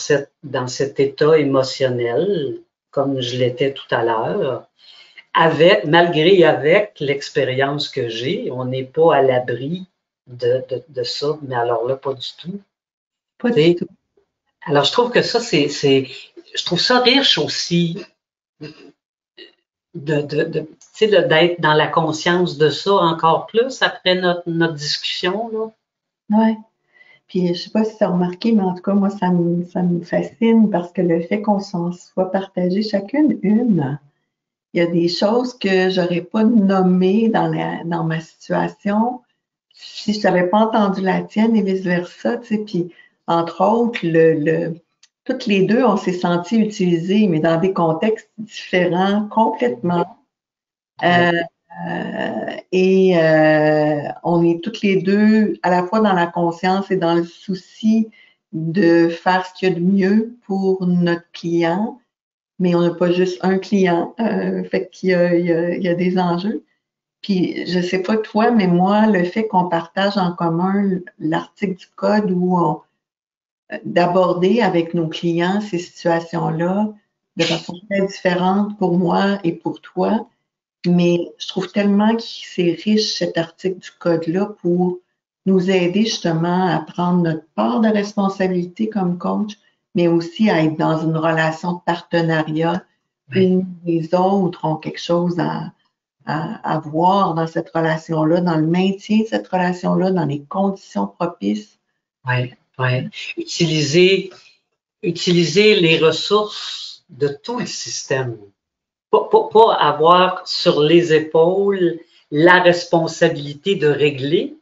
cet état émotionnel, comme je l'étais tout à l'heure, avec l'expérience que j'ai, on n'est pas à l'abri de ça, mais alors là, pas du tout. Pas du tout. Alors, je trouve que ça, je trouve ça riche aussi d'être dans la conscience de ça encore plus après notre discussion, là. Ouais. Puis, je sais pas si tu as remarqué, mais en tout cas, moi, ça me fascine parce que le fait qu'on s'en soit partagé chacune une, il y a des choses que j'aurais pas nommées dans ma situation si je n'avais pas entendu la tienne et vice-versa, tu sais. Puis, entre autres, toutes les deux, on s'est sentis utilisés, mais dans des contextes différents complètement. On est toutes les deux à la fois dans la conscience et dans le souci de faire ce qu'il y a de mieux pour notre client, mais on n'a pas juste un client, fait qu'il y a des enjeux. Puis, je sais pas toi, mais moi, le fait qu'on partage en commun l'article du code où d'aborder avec nos clients ces situations-là de façon très différente pour moi et pour toi, mais je trouve tellement que c'est riche cet article du code-là pour nous aider justement à prendre notre part de responsabilité comme coach, mais aussi à être dans une relation de partenariat où les autres ont quelque chose à voir dans cette relation-là, dans le maintien de cette relation-là, dans les conditions propices. Oui, oui. Utiliser les ressources de tout le système. Pas avoir sur les épaules la responsabilité de régler,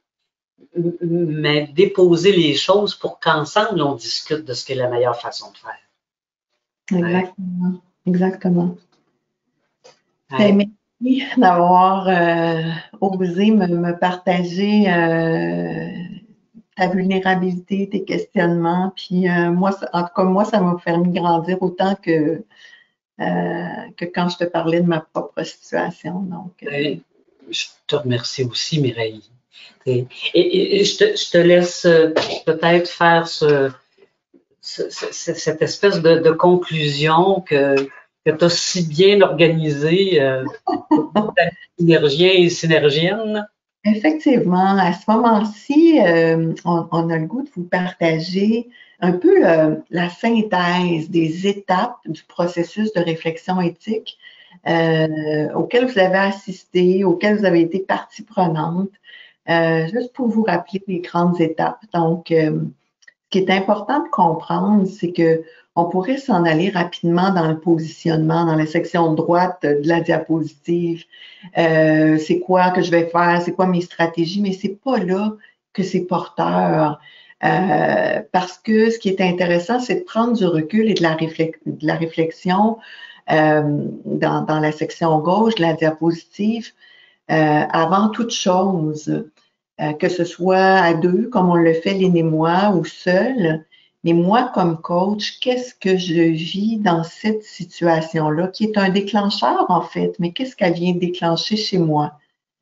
mais déposer les choses pour qu'ensemble on discute de ce qui est la meilleure façon de faire. Exactement. Exactement. Ouais. Merci d'avoir osé me partager ta vulnérabilité, tes questionnements. Puis moi, en tout cas, moi, ça m'a permis de grandir autant que quand je te parlais de ma propre situation. Donc, je te remercie aussi, Mireille. Et je te laisse peut-être faire cette espèce de conclusion que tu as si bien organisée pour ta synergien et synergienne. Effectivement, à ce moment-ci, on a le goût de vous partager un peu la synthèse des étapes du processus de réflexion éthique auquel vous avez assisté, auquel vous avez été partie prenante, juste pour vous rappeler les grandes étapes. Donc, ce qui est important de comprendre, c'est que on pourrait s'en aller rapidement dans le positionnement, dans la section droite de la diapositive. C'est quoi que je vais faire, c'est quoi mes stratégies, mais c'est pas là que c'est porteur. Parce que ce qui est intéressant, c'est de prendre du recul et de la réflexion dans la section gauche de la diapositive avant toute chose. Que ce soit à deux, comme on le fait Lynn et moi, ou seul. Mais moi, comme coach, qu'est-ce que je vis dans cette situation-là, qui est un déclencheur, en fait, mais qu'est-ce qu'elle vient déclencher chez moi?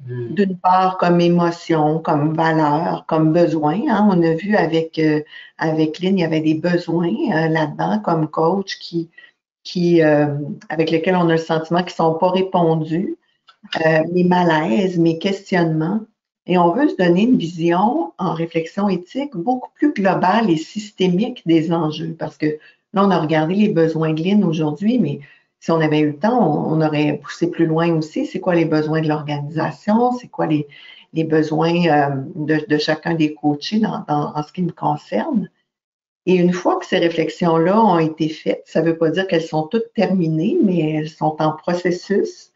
D'une part, comme émotion, comme valeur, comme besoin. Hein? On a vu avec Lynn, il y avait des besoins là-dedans, comme coach, avec lesquels on a le sentiment qu'ils ne sont pas répondus. Mes malaises, mes questionnements. Et on veut se donner une vision en réflexion éthique beaucoup plus globale et systémique des enjeux. Parce que là, on a regardé les besoins de Lynn aujourd'hui, mais si on avait eu le temps, on aurait poussé plus loin aussi. C'est quoi les besoins de l'organisation? C'est quoi les besoins de chacun des coachés en ce qui me concerne? Et une fois que ces réflexions-là ont été faites, ça ne veut pas dire qu'elles sont toutes terminées, mais elles sont en processus.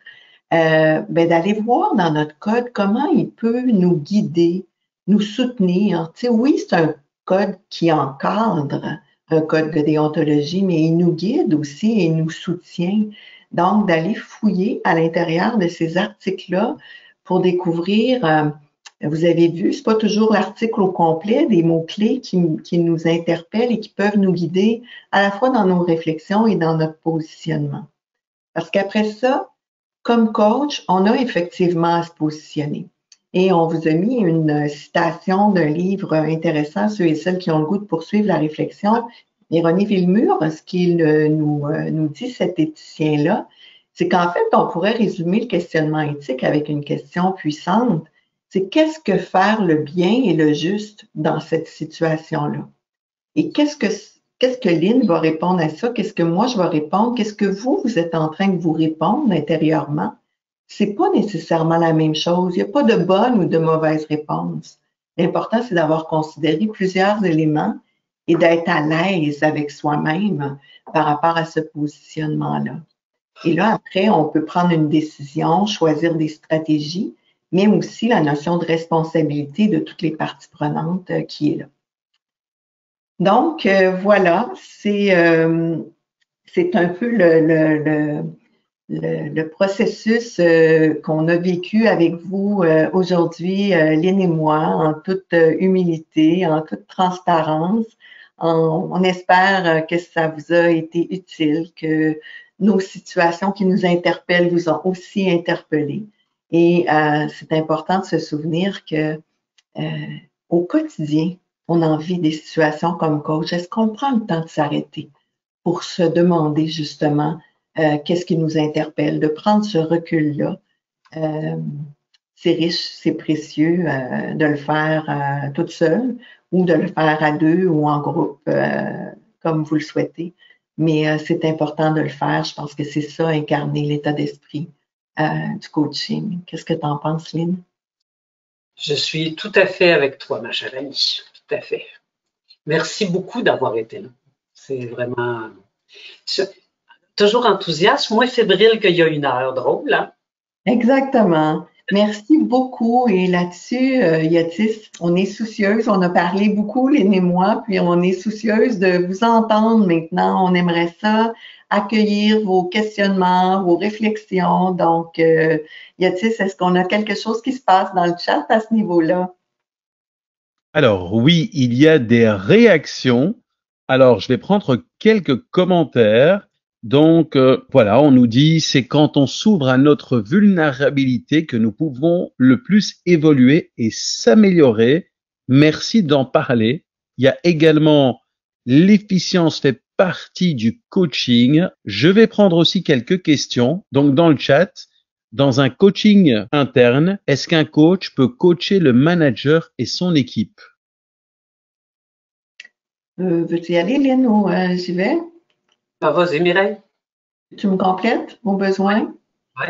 D'aller voir dans notre code comment il peut nous guider, nous soutenir. Tu sais, oui, c'est un code qui encadre, un code de déontologie, mais il nous guide aussi et nous soutient Donc, d'aller fouiller à l'intérieur de ces articles-là pour découvrir, vous avez vu, c'est pas toujours l'article au complet, des mots-clés qui nous interpellent et qui peuvent nous guider à la fois dans nos réflexions et dans notre positionnement. Parce qu'après ça, comme coach, on a effectivement à se positionner. Et on vous a mis une citation d'un livre intéressant, ceux et celles qui ont le goût de poursuivre la réflexion. Et René Villemur, ce qu'il nous dit, cet éthicien-là, c'est qu'en fait, on pourrait résumer le questionnement éthique avec une question puissante. C'est qu'est-ce que faire le bien et le juste dans cette situation-là? Et qu'est-ce que Lynn va répondre à ça? Qu'est-ce que moi je vais répondre? Qu'est-ce que vous êtes en train de vous répondre intérieurement? C'est pas nécessairement la même chose. Il n'y a pas de bonne ou de mauvaise réponse. L'important, c'est d'avoir considéré plusieurs éléments et d'être à l'aise avec soi-même par rapport à ce positionnement-là. Et là, après, on peut prendre une décision, choisir des stratégies, mais aussi la notion de responsabilité de toutes les parties prenantes qui est là. Donc, voilà, c'est un peu le processus qu'on a vécu avec vous aujourd'hui, Lynn et moi, en toute humilité, en toute transparence. On espère que ça vous a été utile, que nos situations qui nous interpellent vous ont aussi interpellé. Et c'est important de se souvenir que au quotidien, on en vit des situations comme coach. Est-ce qu'on prend le temps de s'arrêter pour se demander justement qu'est-ce qui nous interpelle, de prendre ce recul-là? C'est riche, c'est précieux de le faire toute seule ou de le faire à deux ou en groupe, comme vous le souhaitez. Mais c'est important de le faire. Je pense que c'est ça, incarner l'état d'esprit du coaching. Qu'est-ce que tu en penses, Lynn? Je suis tout à fait avec toi, ma chère amie. Tout à fait. Merci beaucoup d'avoir été là. C'est vraiment toujours enthousiaste, moins fébrile qu'il y a une heure. Drôle, hein? Exactement. Merci beaucoup. Et là-dessus, Yatis, on est soucieuse. On a parlé beaucoup, Lynn et moi, puis on est soucieuse de vous entendre maintenant. On aimerait ça, accueillir vos questionnements, vos réflexions. Donc, Yatis, est-ce qu'on a quelque chose qui se passe dans le chat à ce niveau-là? Alors oui, il y a des réactions. Alors, je vais prendre quelques commentaires. Donc, voilà, on nous dit, c'est quand on s'ouvre à notre vulnérabilité que nous pouvons le plus évoluer et s'améliorer. Merci d'en parler. Il y a également, l'efficience fait partie du coaching. Je vais prendre aussi quelques questions. Donc, dans le chat, dans un coaching interne, est-ce qu'un coach peut coacher le manager et son équipe? Veux-tu y aller, Lynn, ou j'y vais? Ah, vas-y, Mireille. Tu me complètes aux besoins? Oui.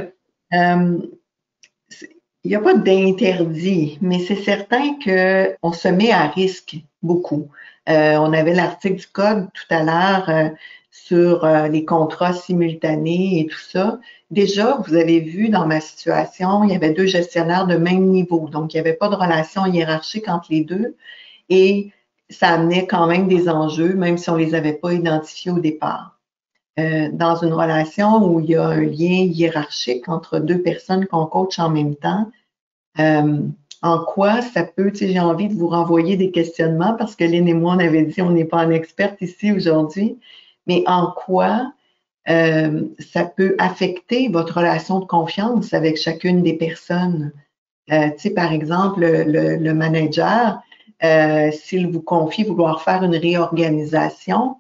Il n'y a pas d'interdit, mais c'est certain qu'on se met à risque beaucoup. On avait l'article du Code tout à l'heure sur les contrats simultanés et tout ça. Déjà, vous avez vu dans ma situation, il y avait deux gestionnaires de même niveau, donc il n'y avait pas de relation hiérarchique entre les deux et ça amenait quand même des enjeux, même si on ne les avait pas identifiés au départ. Dans une relation où il y a un lien hiérarchique entre deux personnes qu'on coach en même temps, en quoi ça peut, j'ai envie de vous renvoyer des questionnements parce que Lynn et moi, on avait dit on n'est pas un expert ici aujourd'hui, mais en quoi ça peut affecter votre relation de confiance avec chacune des personnes. Par exemple, le manager, s'il vous confie vouloir faire une réorganisation,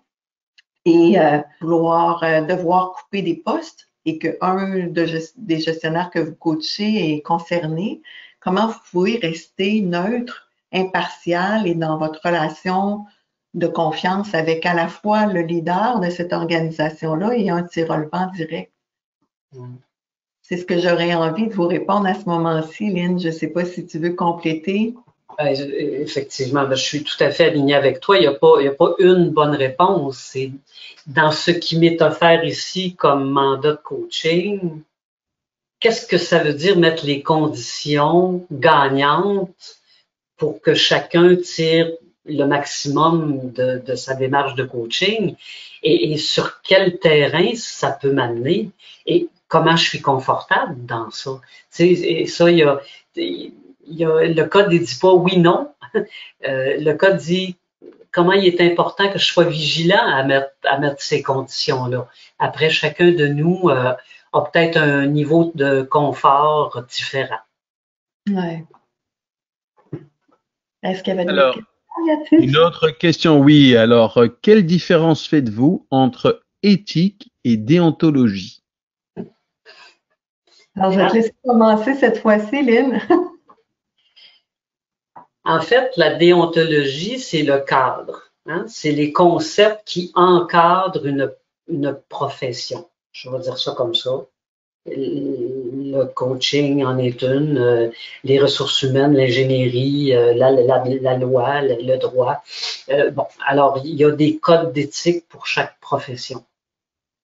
et devoir couper des postes et qu'un des gestionnaires que vous coachez est concerné, comment vous pouvez rester neutre, impartial et dans votre relation de confiance avec à la fois le leader de cette organisation-là et un de ses relevants directs? C'est ce que j'aurais envie de vous répondre à ce moment-ci, Lynn. Je ne sais pas si tu veux compléter. Effectivement, je suis tout à fait alignée avec toi. Il n'y a pas une bonne réponse. C'est dans ce qui m'est offert ici comme mandat de coaching. Qu'est-ce que ça veut dire mettre les conditions gagnantes pour que chacun tire le maximum de sa démarche de coaching et sur quel terrain ça peut m'amener et comment je suis confortable dans ça. Tu sais, et ça, le code ne dit pas oui, non. Le code dit comment il est important que je sois vigilant à mettre ces conditions-là. Après, chacun de nous a peut-être un niveau de confort différent. Ouais. Est-ce qu'il y avait Alors, d'autres questions, une autre question, oui. Alors, quelle différence faites-vous entre éthique et déontologie? Alors, je vais te laisser commencer cette fois-ci, Lynn. En fait, la déontologie, c'est le cadre. Hein? C'est les concepts qui encadrent une profession. Je vais dire ça comme ça. Le coaching en est une, les ressources humaines, l'ingénierie, la loi, le droit. Bon, alors, il y a des codes d'éthique pour chaque profession.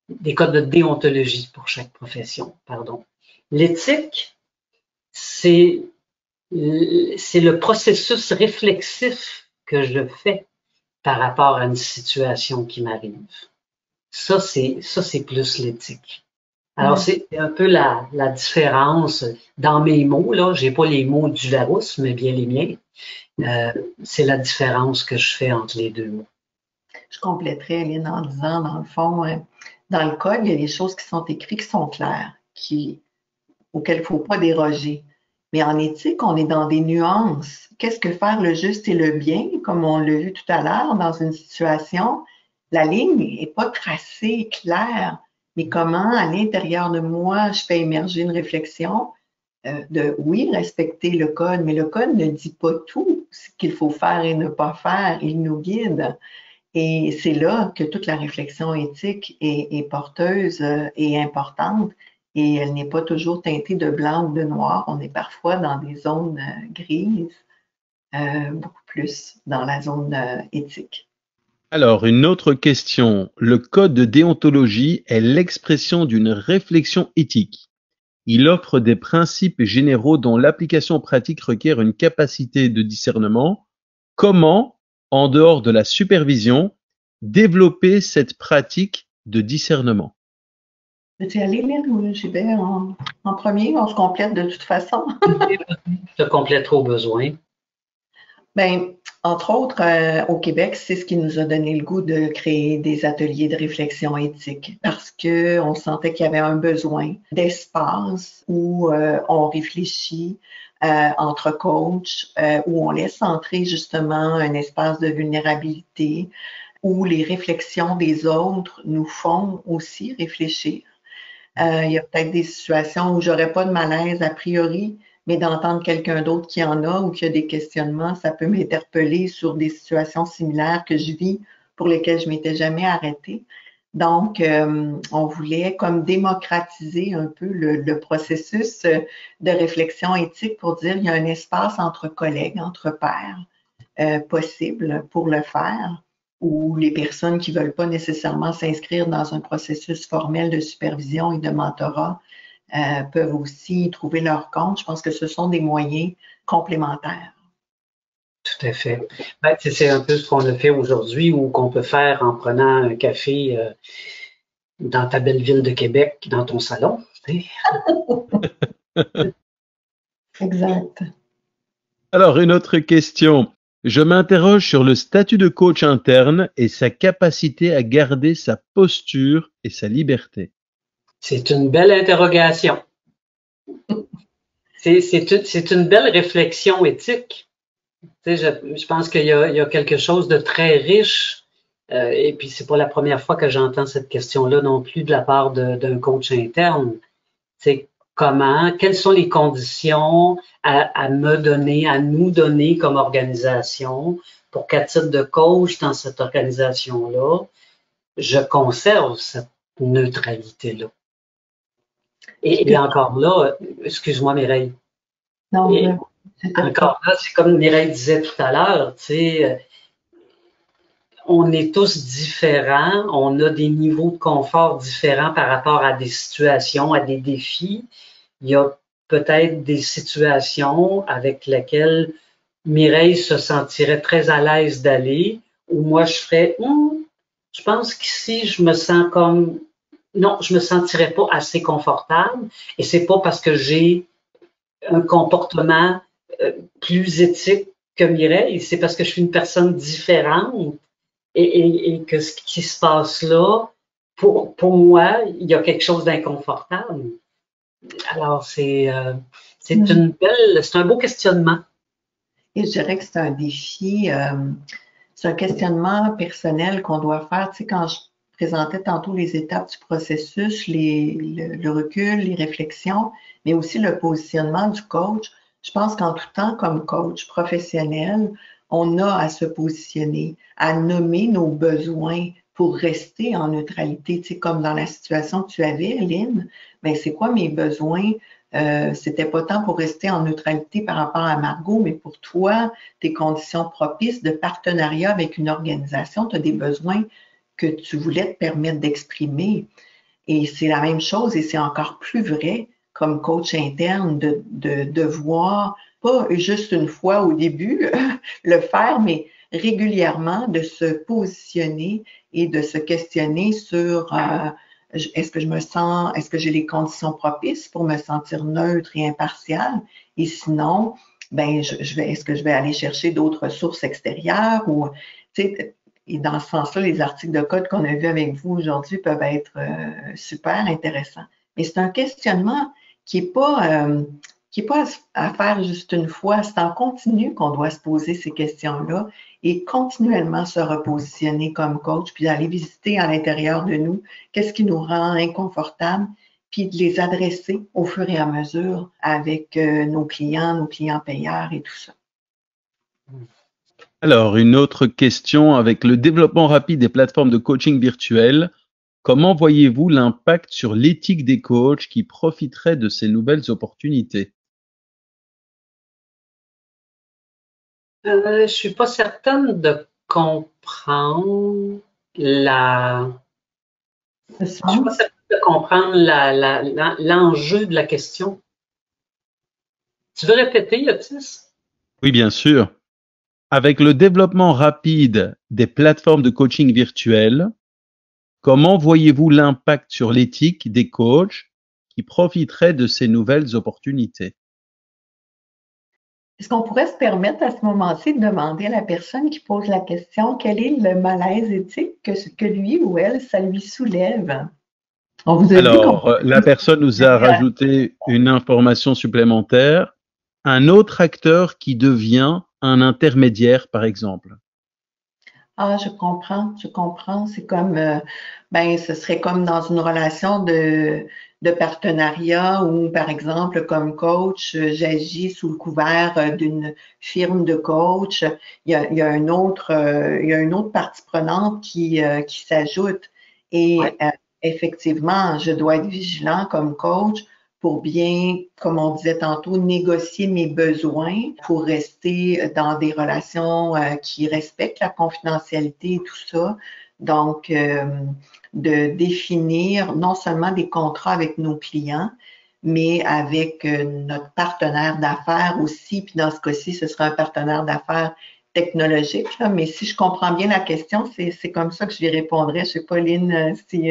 Des codes de déontologie pour chaque profession, pardon. L'éthique, c'est le processus réflexif que je fais par rapport à une situation qui m'arrive. Ça, c'est plus l'éthique. Alors, c'est un peu la différence dans mes mots, là. J'ai pas les mots du Larousse, mais bien les miens. C'est la différence que je fais entre les deux mots. Je compléterais, Lynn, en disant, dans le fond, dans le code, il y a des choses qui sont écrites, qui sont claires, auxquelles il ne faut pas déroger. Mais en éthique, on est dans des nuances. Qu'est-ce que faire le juste et le bien, comme on l'a vu tout à l'heure, dans une situation, la ligne n'est pas tracée, claire, mais comment, à l'intérieur de moi, je fais émerger une réflexion de, oui, respecter le code, mais le code ne dit pas tout ce qu'il faut faire et ne pas faire, il nous guide. Et c'est là que toute la réflexion éthique est porteuse et importante. Et elle n'est pas toujours teintée de blanc ou de noir. On est parfois dans des zones grises, beaucoup plus dans la zone éthique. Alors, une autre question. Le code de déontologie est l'expression d'une réflexion éthique. Il offre des principes généraux dont l'application pratique requiert une capacité de discernement. Comment, en dehors de la supervision, développer cette pratique de discernement? Veux-tu y aller, Lynn, ou j'y vais en premier? On se complète de toute façon. Je te compléterai au besoin. Bien, entre autres, au Québec, c'est ce qui nous a donné le goût de créer des ateliers de réflexion éthique parce qu'on sentait qu'il y avait un besoin d'espace où on réfléchit entre coachs, où on laisse entrer justement un espace de vulnérabilité, où les réflexions des autres nous font aussi réfléchir. Il y a peut-être des situations où j'aurais pas de malaise a priori, mais d'entendre quelqu'un d'autre qui en a ou qui a des questionnements, ça peut m'interpeller sur des situations similaires que je vis pour lesquelles je m'étais jamais arrêtée. Donc, on voulait comme démocratiser un peu le processus de réflexion éthique pour dire il y a un espace entre collègues, entre pairs possible pour le faire, ou les personnes qui veulent pas nécessairement s'inscrire dans un processus formel de supervision et de mentorat peuvent aussi trouver leur compte. Je pense que ce sont des moyens complémentaires. Tout à fait. Ben, c'est un peu ce qu'on a fait aujourd'hui ou qu'on peut faire en prenant un café dans ta belle ville de Québec, dans ton salon. Exact. Alors, une autre question. Je m'interroge sur le statut de coach interne et sa capacité à garder sa posture et sa liberté. C'est une belle interrogation. C'est une belle réflexion éthique. Tu sais, je pense qu'il y a quelque chose de très riche, et puis c'est pas la première fois que j'entends cette question-là non plus de la part d'un coach interne. C'est quelles sont les conditions à nous donner comme organisation pour qu'à titre de coach dans cette organisation-là, je conserve cette neutralité-là. Et encore là, excuse-moi Mireille. Non, encore là, c'est comme Mireille disait tout à l'heure, tu sais, on est tous différents, on a des niveaux de confort différents par rapport à des situations, à des défis. Il y a peut-être des situations avec lesquelles Mireille se sentirait très à l'aise d'aller, ou moi je ferais, je pense qu'ici je me sens comme, non, je me sentirais pas assez confortable, et c'est pas parce que j'ai un comportement plus éthique que Mireille, c'est parce que je suis une personne différente et que ce qui se passe là, pour moi, il y a quelque chose d'inconfortable. Alors, c'est c'est un beau questionnement. Et je dirais que c'est un défi, c'est un questionnement personnel qu'on doit faire. Tu sais, quand je présentais tantôt les étapes du processus, le recul, les réflexions, mais aussi le positionnement du coach, je pense qu'en tout temps, comme coach professionnel, on a à se positionner, à nommer nos besoins pour rester en neutralité. Tu sais, comme dans la situation que tu avais, Lynn, ben, c'est quoi mes besoins? C'était pas tant pour rester en neutralité par rapport à Margot, mais pour toi, tes conditions propices de partenariat avec une organisation, tu as des besoins que tu voulais te permettre d'exprimer. Et c'est la même chose et c'est encore plus vrai comme coach interne de voir, pas juste une fois au début, le faire, mais régulièrement de se positionner et de se questionner sur est-ce que je me sens, est-ce que j'ai les conditions propices pour me sentir neutre et impartial? Et sinon, ben, est-ce que je vais aller chercher d'autres sources extérieures ou, tu sais, et dans ce sens-là, les articles de code qu'on a vus avec vous aujourd'hui peuvent être super intéressants. Mais c'est un questionnement qui n'est pas à faire juste une fois. C'est en continu qu'on doit se poser ces questions-là et continuellement se repositionner comme coach, puis aller visiter à l'intérieur de nous qu'est-ce qui nous rend inconfortables, puis de les adresser au fur et à mesure avec nos clients payeurs et tout ça. Alors, une autre question avec le développement rapide des plateformes de coaching virtuel. Comment voyez-vous l'impact sur l'éthique des coachs qui profiteraient de ces nouvelles opportunités? Je suis pas certaine de comprendre la. Je suis pas certaine de comprendre l'enjeu de la question. Tu veux répéter, Otis? Oui, bien sûr. Avec le développement rapide des plateformes de coaching virtuel, comment voyez-vous l'impact sur l'éthique des coachs qui profiteraient de ces nouvelles opportunités? Est-ce qu'on pourrait se permettre à ce moment-ci de demander à la personne qui pose la question quel est le malaise éthique que lui ou elle, ça lui soulève? On vous a dit Alors, la personne nous a rajouté une information supplémentaire, un autre acteur qui devient un intermédiaire, par exemple. Ah, je comprends. C'est comme, ben, ce serait comme dans une relation de partenariat où, par exemple, comme coach, j'agis sous le couvert d'une firme de coach. Il y a il y a une autre partie prenante qui s'ajoute. Et effectivement, je dois être vigilant comme coach pour bien, comme on disait tantôt, négocier mes besoins pour rester dans des relations qui respectent la confidentialité et tout ça. Donc, de définir non seulement des contrats avec nos clients, mais avec notre partenaire d'affaires aussi. Puis dans ce cas-ci, ce sera un partenaire d'affaires technologique. Là. Mais si je comprends bien la question, c'est comme ça que je lui répondrai. Je sais pas, Lynn, si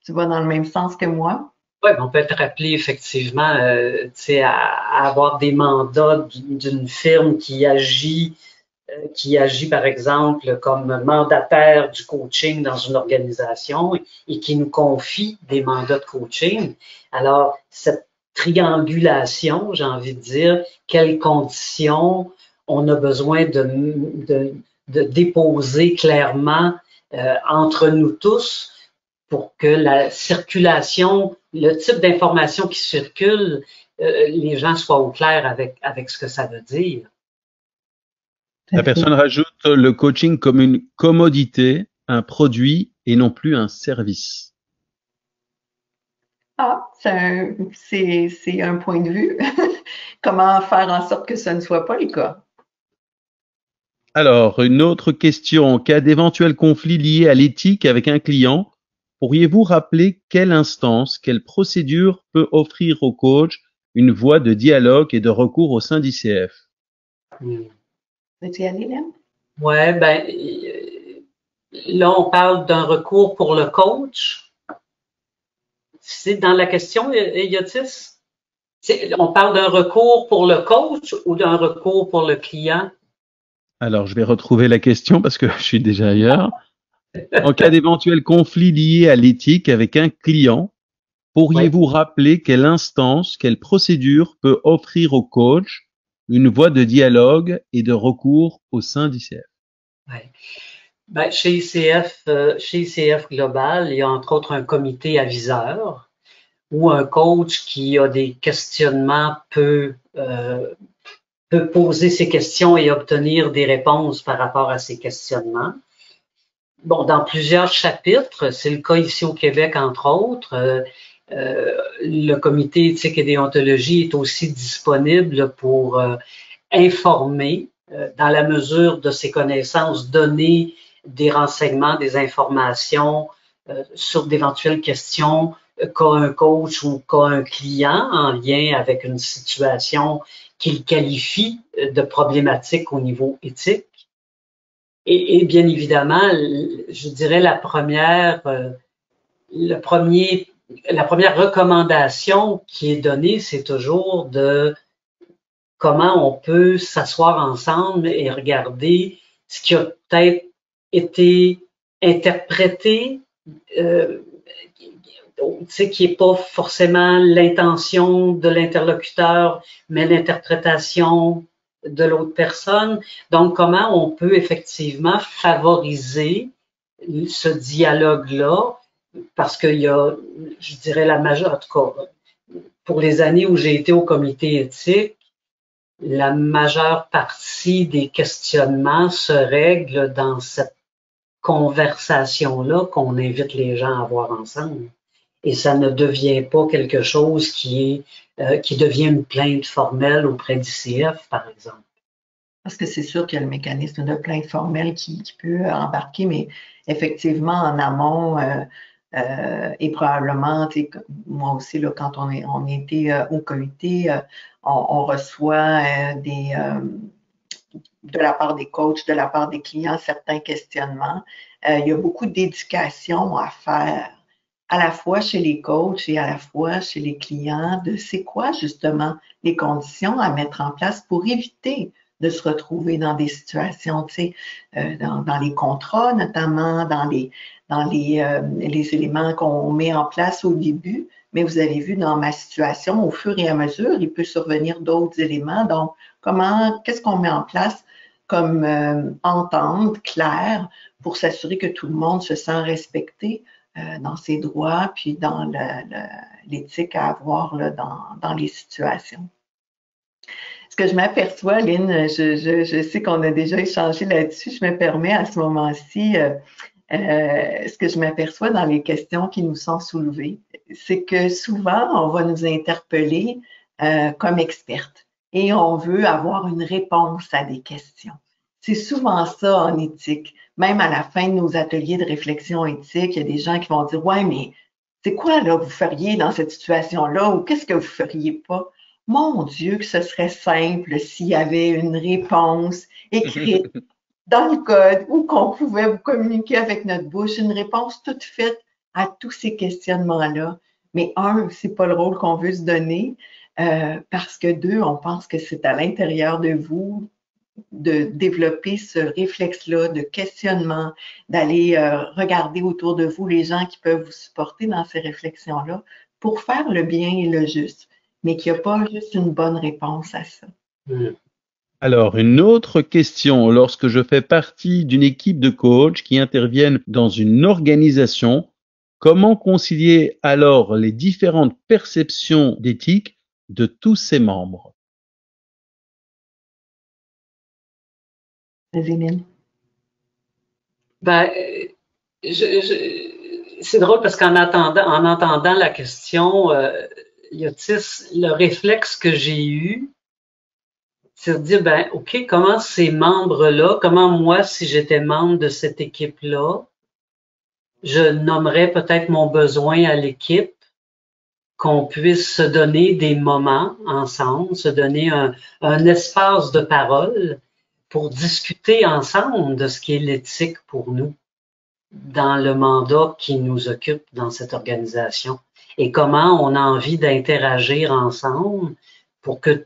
tu vas dans le même sens que moi. Oui, on peut être rappelé effectivement à avoir des mandats d'une firme qui agit par exemple comme mandataire du coaching dans une organisation et qui nous confie des mandats de coaching. Alors, cette triangulation, j'ai envie de dire, quelles conditions on a besoin de déposer clairement entre nous tous pour que la circulation, le type d'information qui circule, les gens soient au clair avec ce que ça veut dire. La personne rajoute le coaching comme une commodité, un produit et non plus un service. Ah, c'est un point de vue. Comment faire en sorte que ce ne soit pas le cas? Alors, une autre question. En cas d'éventuel conflit lié à l'éthique avec un client, pourriez-vous rappeler quelle instance, quelle procédure peut offrir au coach une voie de dialogue et de recours au sein d'ICF? Veux-tu y aller, Lynn? Ouais, ben, là, on parle d'un recours pour le coach. C'est dans la question, Yotis? On parle d'un recours pour le coach ou d'un recours pour le client? Alors, je vais retrouver la question parce que je suis déjà ailleurs. En cas d'éventuel conflit lié à l'éthique avec un client, Oui. pourriez-vous rappeler quelle instance, quelle procédure peut offrir au coach une voie de dialogue et de recours au sein d'ICF? Ouais. Ben, chez ICF Global, il y a entre autres un comité aviseur où un coach qui a des questionnements peut poser ses questions et obtenir des réponses par rapport à ces questionnements. Bon, dans plusieurs chapitres, c'est le cas ici au Québec, entre autres, le comité éthique et déontologie est aussi disponible pour informer, dans la mesure de ses connaissances, donner des renseignements, des informations sur d'éventuelles questions qu'a un coach ou qu'a un client en lien avec une situation qu'il qualifie de problématique au niveau éthique. Et bien évidemment, je dirais la première recommandation qui est donnée, c'est toujours de comment on peut s'asseoir ensemble et regarder ce qui a peut-être été interprété, qui n'est pas forcément l'intention de l'interlocuteur, mais l'interprétation de l'autre personne. Donc, comment on peut effectivement favoriser ce dialogue-là, parce qu'il y a, je dirais, la majeure, en tout cas, pour les années où j'ai été au comité éthique, la majeure partie des questionnements se règlent dans cette conversation-là qu'on invite les gens à avoir ensemble. Et ça ne devient pas quelque chose qui devient une plainte formelle auprès d'ICF, par exemple. Parce que c'est sûr qu'il y a le mécanisme de plainte formelle qui peut embarquer, mais effectivement, en amont, et probablement, moi aussi, là, quand on était au comité, on reçoit de la part des coachs, de la part des clients, certains questionnements. Il y a beaucoup d'éducation à faire, à la fois chez les coachs et à la fois chez les clients, de c'est quoi justement les conditions à mettre en place pour éviter de se retrouver dans des situations, tu sais, dans les contrats notamment, dans les éléments qu'on met en place au début. Mais vous avez vu dans ma situation, au fur et à mesure, il peut survenir d'autres éléments. Donc, qu'est-ce qu'on met en place comme entente claire pour s'assurer que tout le monde se sent respecté dans ses droits, puis dans l'éthique à avoir là, dans les situations. Ce que je m'aperçois, Lynn, je sais qu'on a déjà échangé là-dessus, je me permets à ce moment-ci, ce que je m'aperçois dans les questions qui nous sont soulevées, c'est que souvent, on va nous interpeller comme expertes et on veut avoir une réponse à des questions. C'est souvent ça en éthique. Même à la fin de nos ateliers de réflexion éthique, il y a des gens qui vont dire « Ouais, mais c'est quoi là que vous feriez dans cette situation-là ou qu'est-ce que vous feriez pas? » Mon Dieu, que ce serait simple s'il y avait une réponse écrite dans le code ou qu'on pouvait vous communiquer avec notre bouche, une réponse toute faite à tous ces questionnements-là. Mais c'est pas le rôle qu'on veut se donner parce que deux, on pense que c'est à l'intérieur de vous de développer ce réflexe-là de questionnement, d'aller regarder autour de vous les gens qui peuvent vous supporter dans ces réflexions-là pour faire le bien et le juste, mais qu'il n'y a pas juste une bonne réponse à ça. Alors, une autre question. Lorsque je fais partie d'une équipe de coachs qui interviennent dans une organisation, comment concilier alors les différentes perceptions d'éthique de tous ses membres? Zéline. Ben, c'est drôle parce en entendant la question, Yotis, le réflexe que j'ai eu, c'est de dire, ben, OK, comment ces membres-là, comment moi, si j'étais membre de cette équipe-là, je nommerais peut-être mon besoin à l'équipe, qu'on puisse se donner des moments ensemble, se donner un espace de parole pour discuter ensemble de ce qui est l'éthique pour nous dans le mandat qui nous occupe dans cette organisation et comment on a envie d'interagir ensemble pour que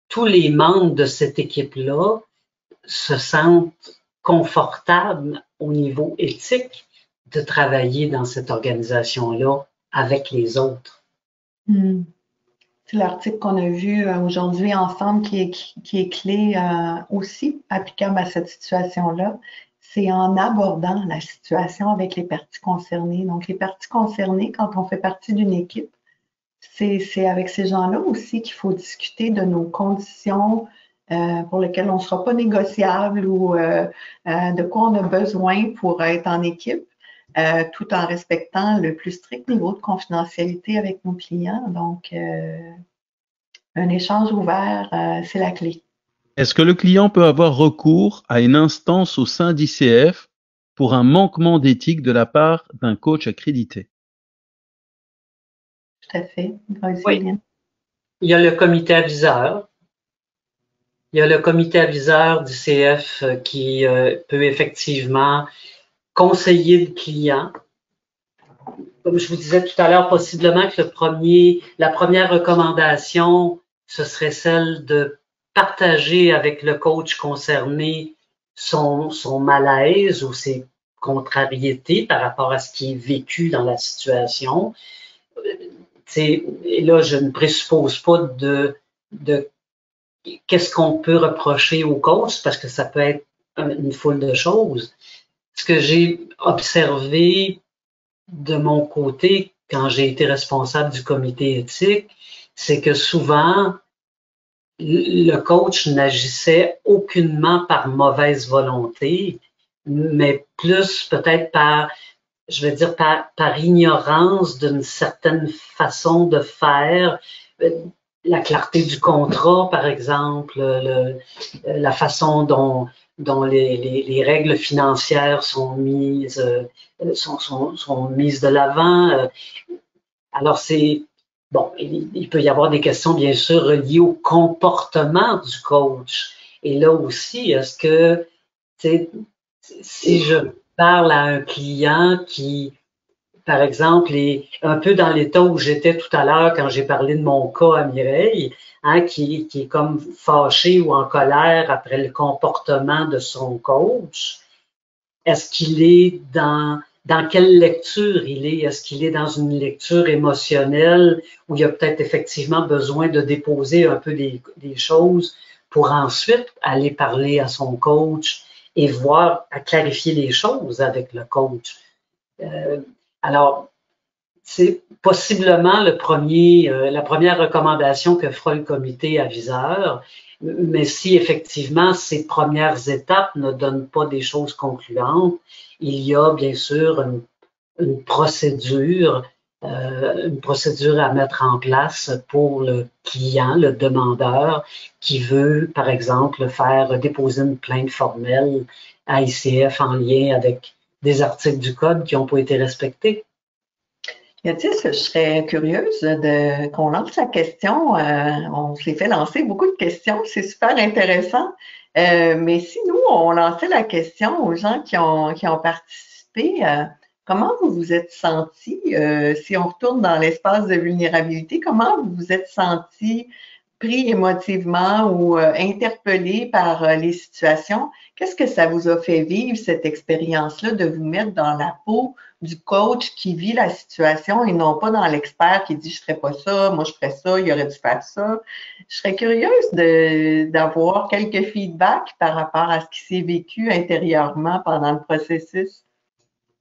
tous les membres de cette équipe-là se sentent confortables au niveau éthique de travailler dans cette organisation-là avec les autres. C'est l'article qu'on a vu aujourd'hui ensemble qui est clé aussi applicable à cette situation-là. C'est en abordant la situation avec les parties concernées. Donc, les parties concernées, quand on fait partie d'une équipe, c'est avec ces gens-là aussi qu'il faut discuter de nos conditions pour lesquelles on ne sera pas négociable ou de quoi on a besoin pour être en équipe, tout en respectant le plus strict niveau de confidentialité avec nos clients. Donc, un échange ouvert, c'est la clé. Est-ce que le client peut avoir recours à une instance au sein d'ICF pour un manquement d'éthique de la part d'un coach accrédité? Tout à fait. Oui. Il y a le comité aviseur. Il y a le comité aviseur d'ICF qui peut effectivement conseiller le client. Comme je vous disais tout à l'heure, possiblement que la première recommandation, ce serait celle de partager avec le coach concerné son malaise ou ses contrariétés par rapport à ce qui est vécu dans la situation. Et là, je ne présuppose pas de qu'est-ce qu'on peut reprocher au coach, parce que ça peut être une foule de choses. Ce que j'ai observé de mon côté, quand j'ai été responsable du comité éthique, c'est que souvent, le coach n'agissait aucunement par mauvaise volonté, mais plus peut-être par ignorance d'une certaine façon de faire, la clarté du contrat, par exemple, la façon dont les règles financières sont mises de l'avant. Alors bon, il peut y avoir des questions bien sûr reliées au comportement du coach. Et là aussi, est-ce que si je parle à un client qui, par exemple, est un peu dans l'état où j'étais tout à l'heure quand j'ai parlé de mon cas à Mireille, qui est comme fâché ou en colère après le comportement de son coach, est-ce qu'il est dans quelle lecture il est? Est-ce qu'il est dans une lecture émotionnelle où il y a peut-être effectivement besoin de déposer un peu des choses pour ensuite aller parler à son coach et voir, à clarifier les choses avec le coach? Alors, c'est possiblement la première recommandation que fera le comité aviseur, mais si effectivement ces premières étapes ne donnent pas des choses concluantes, il y a bien sûr une procédure à mettre en place pour le client, le demandeur, qui veut, par exemple, faire déposer une plainte formelle à ICF en lien avec des articles du code qui n'ont pas été respectés. Je serais curieuse qu'on lance la question. On s'est fait lancer beaucoup de questions. C'est super intéressant. Mais si nous, on lançait la question aux gens qui ont participé, comment vous vous êtes sentis? Si on retourne dans l'espace de vulnérabilité, comment vous vous êtes sentis pris émotivement ou interpellé par les situations? Qu'est-ce que ça vous a fait vivre, cette expérience-là, de vous mettre dans la peau du coach qui vit la situation et non pas dans l'expert qui dit « je ferais pas ça, moi je ferais ça, il aurait dû faire ça ». Je serais curieuse d'avoir quelques feedbacks par rapport à ce qui s'est vécu intérieurement pendant le processus.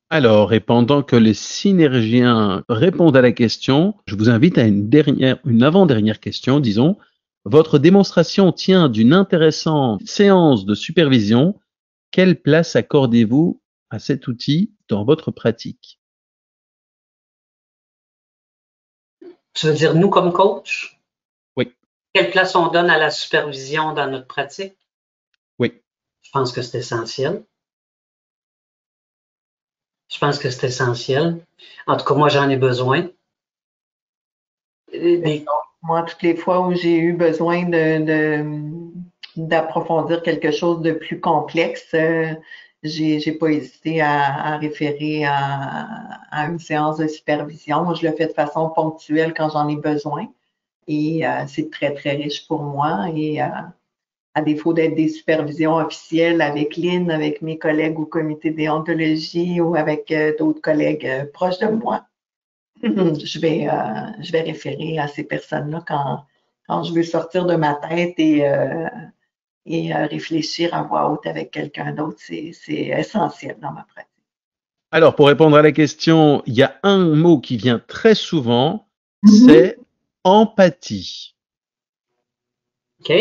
Alors, et pendant que les synergiens répondent à la question, je vous invite à une avant-dernière question, disons. Votre démonstration tient d'une intéressante séance de supervision. Quelle place accordez-vous à cet outil dans votre pratique? Tu veux dire nous comme coach? Oui. Quelle place on donne à la supervision dans notre pratique? Oui. Je pense que c'est essentiel. Je pense que c'est essentiel. En tout cas, moi, j'en ai besoin. Moi, toutes les fois où j'ai eu besoin d'approfondir quelque chose de plus complexe, j'ai pas hésité à référer à une séance de supervision. Moi, je le fais de façon ponctuelle quand j'en ai besoin et c'est très, très riche pour moi. Et à défaut d'être des supervisions officielles avec Lynn, avec mes collègues au comité déontologie ou avec d'autres collègues proches de moi, je vais référer à ces personnes-là quand je veux sortir de ma tête et réfléchir à voix haute avec quelqu'un d'autre. C'est essentiel dans ma pratique. Alors, pour répondre à la question, il y a un mot qui vient très souvent, c'est empathie. OK.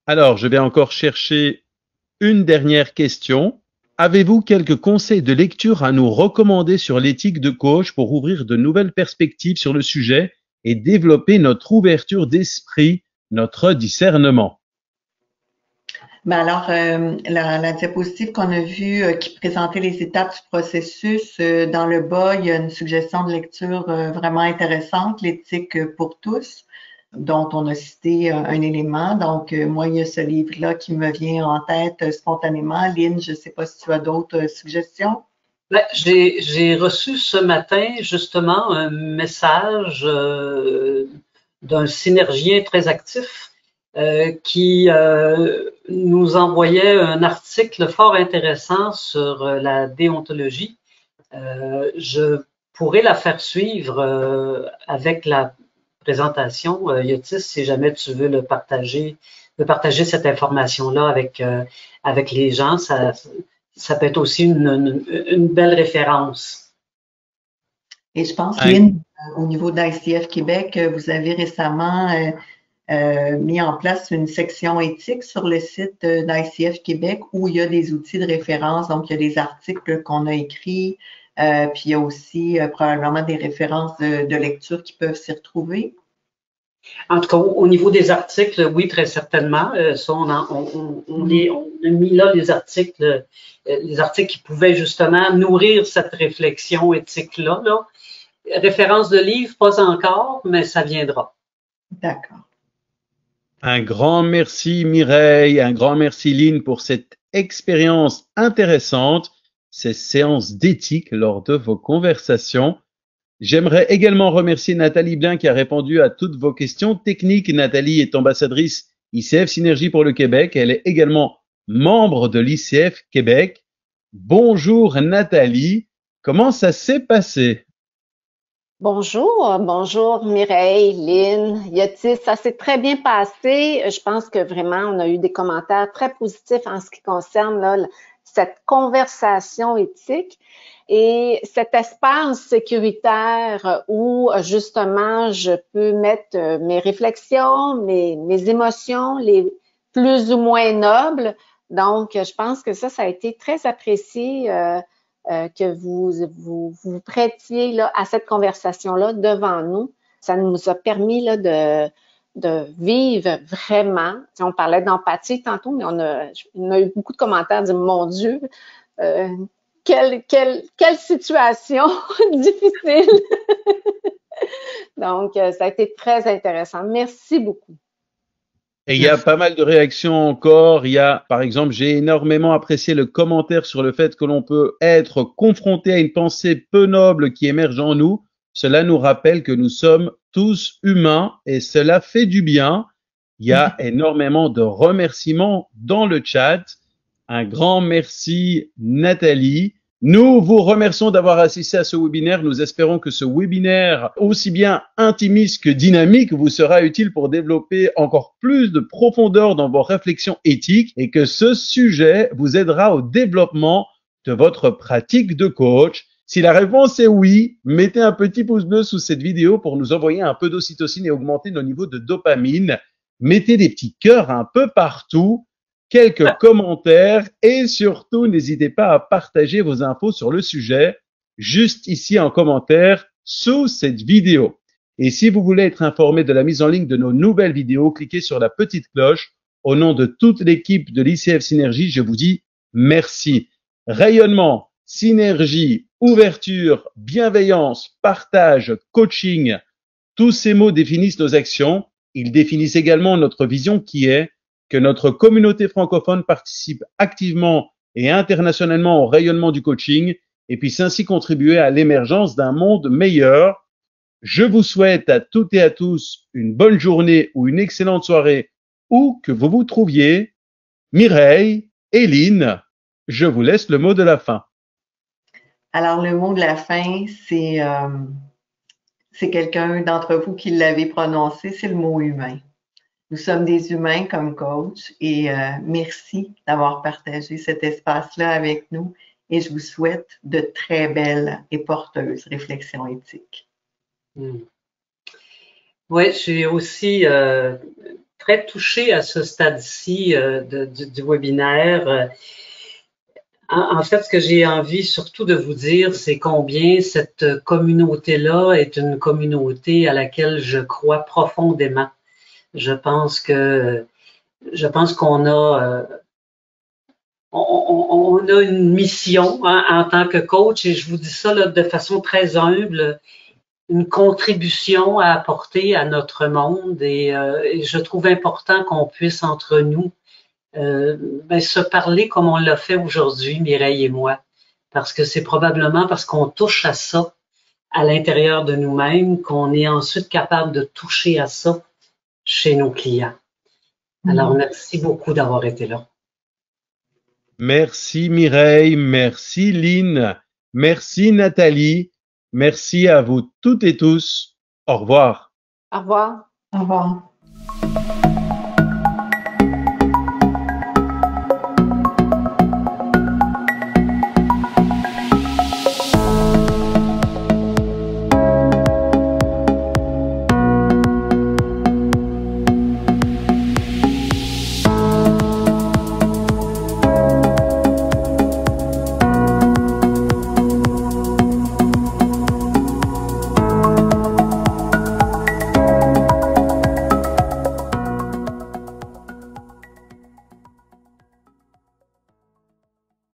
Alors, je vais encore chercher une dernière question. Avez-vous quelques conseils de lecture à nous recommander sur l'éthique de coach pour ouvrir de nouvelles perspectives sur le sujet et développer notre ouverture d'esprit, notre discernement? Ben alors, la diapositive qu'on a vue qui présentait les étapes du processus, dans le bas, il y a une suggestion de lecture vraiment intéressante, l'éthique pour tous, dont on a cité un élément. Donc, moi, il y a ce livre-là qui me vient en tête spontanément. Lynn, je ne sais pas si tu as d'autres suggestions. Ben, j'ai reçu ce matin justement un message d'un synergien très actif qui nous envoyait un article fort intéressant sur la déontologie. Je pourrais la faire suivre avec la présentation, Yotis, si jamais tu veux de partager cette information-là avec les gens, ça peut être aussi une belle référence. Et je pense, Lynn, au niveau d'ICF Québec, vous avez récemment mis en place une section éthique sur le site d'ICF Québec où il y a des outils de référence. Donc, il y a des articles qu'on a écrits, puis il y a aussi probablement des références de lecture qui peuvent s'y retrouver. En tout cas, au niveau des articles, oui, très certainement. Ça, on a mis là les articles qui pouvaient justement nourrir cette réflexion éthique-là. Là. Référence de livres, pas encore, mais ça viendra. D'accord. Un grand merci Mireille, un grand merci Lynn pour cette expérience intéressante, ces séances d'éthique lors de vos conversations. J'aimerais également remercier Nathalie Blin qui a répondu à toutes vos questions techniques. Nathalie est ambassadrice ICF Synergie pour le Québec. Elle est également membre de l'ICF Québec. Bonjour Nathalie, comment ça s'est passé? Bonjour Mireille, Lynn, Yotis, ça s'est très bien passé. Je pense que vraiment on a eu des commentaires très positifs en ce qui concerne là, cette conversation éthique et cet espace sécuritaire où justement je peux mettre mes réflexions, mes émotions, les plus ou moins nobles. Donc, je pense que ça a été très apprécié que vous prêtiez là, à cette conversation-là devant nous. Ça nous a permis là, de vivre vraiment. On parlait d'empathie tantôt, mais on a eu beaucoup de commentaires de mon Dieu, quelle situation difficile. Donc, ça a été très intéressant. Merci beaucoup. Et il y a pas mal de réactions encore. Il y a, par exemple, j'ai énormément apprécié le commentaire sur le fait que l'on peut être confronté à une pensée peu noble qui émerge en nous. Cela nous rappelle que nous sommes tous humains et cela fait du bien. Il y a énormément de remerciements dans le chat. Un grand merci, Nathalie. Nous vous remercions d'avoir assisté à ce webinaire. Nous espérons que ce webinaire, aussi bien intimiste que dynamique, vous sera utile pour développer encore plus de profondeur dans vos réflexions éthiques et que ce sujet vous aidera au développement de votre pratique de coach. Si la réponse est oui, mettez un petit pouce bleu sous cette vidéo pour nous envoyer un peu d'ocytocine et augmenter nos niveaux de dopamine. Mettez des petits cœurs un peu partout. Quelques commentaires et surtout, n'hésitez pas à partager vos infos sur le sujet juste ici en commentaire sous cette vidéo. Et si vous voulez être informé de la mise en ligne de nos nouvelles vidéos, cliquez sur la petite cloche. Au nom de toute l'équipe de l'ICF Synergie, je vous dis merci. Rayonnement, synergie, ouverture, bienveillance, partage, coaching, tous ces mots définissent nos actions. Ils définissent également notre vision qui est que notre communauté francophone participe activement et internationalement au rayonnement du coaching et puisse ainsi contribuer à l'émergence d'un monde meilleur. Je vous souhaite à toutes et à tous une bonne journée ou une excellente soirée où que vous vous trouviez. Mireille, Éline, je vous laisse le mot de la fin. Alors, le mot de la fin, c'est quelqu'un d'entre vous qui l'avait prononcé, c'est le mot humain. Nous sommes des humains comme coach et merci d'avoir partagé cet espace-là avec nous et je vous souhaite de très belles et porteuses réflexions éthiques. Oui, je suis aussi très touchée à ce stade-ci du webinaire. En fait, ce que j'ai envie surtout de vous dire, c'est combien cette communauté-là est une communauté à laquelle je crois profondément. Je pense qu'on a on a une mission en tant que coach, et je vous dis ça là, de façon très humble, une contribution à apporter à notre monde, et je trouve important qu'on puisse entre nous se parler comme on l'a fait aujourd'hui, Mireille et moi, parce que c'est probablement parce qu'on touche à ça à l'intérieur de nous-mêmes qu'on est ensuite capable de toucher à ça chez nos clients. Alors, merci beaucoup d'avoir été là. Merci Mireille, merci Lynn, merci Nathalie, merci à vous toutes et tous. Au revoir. Au revoir. Au revoir.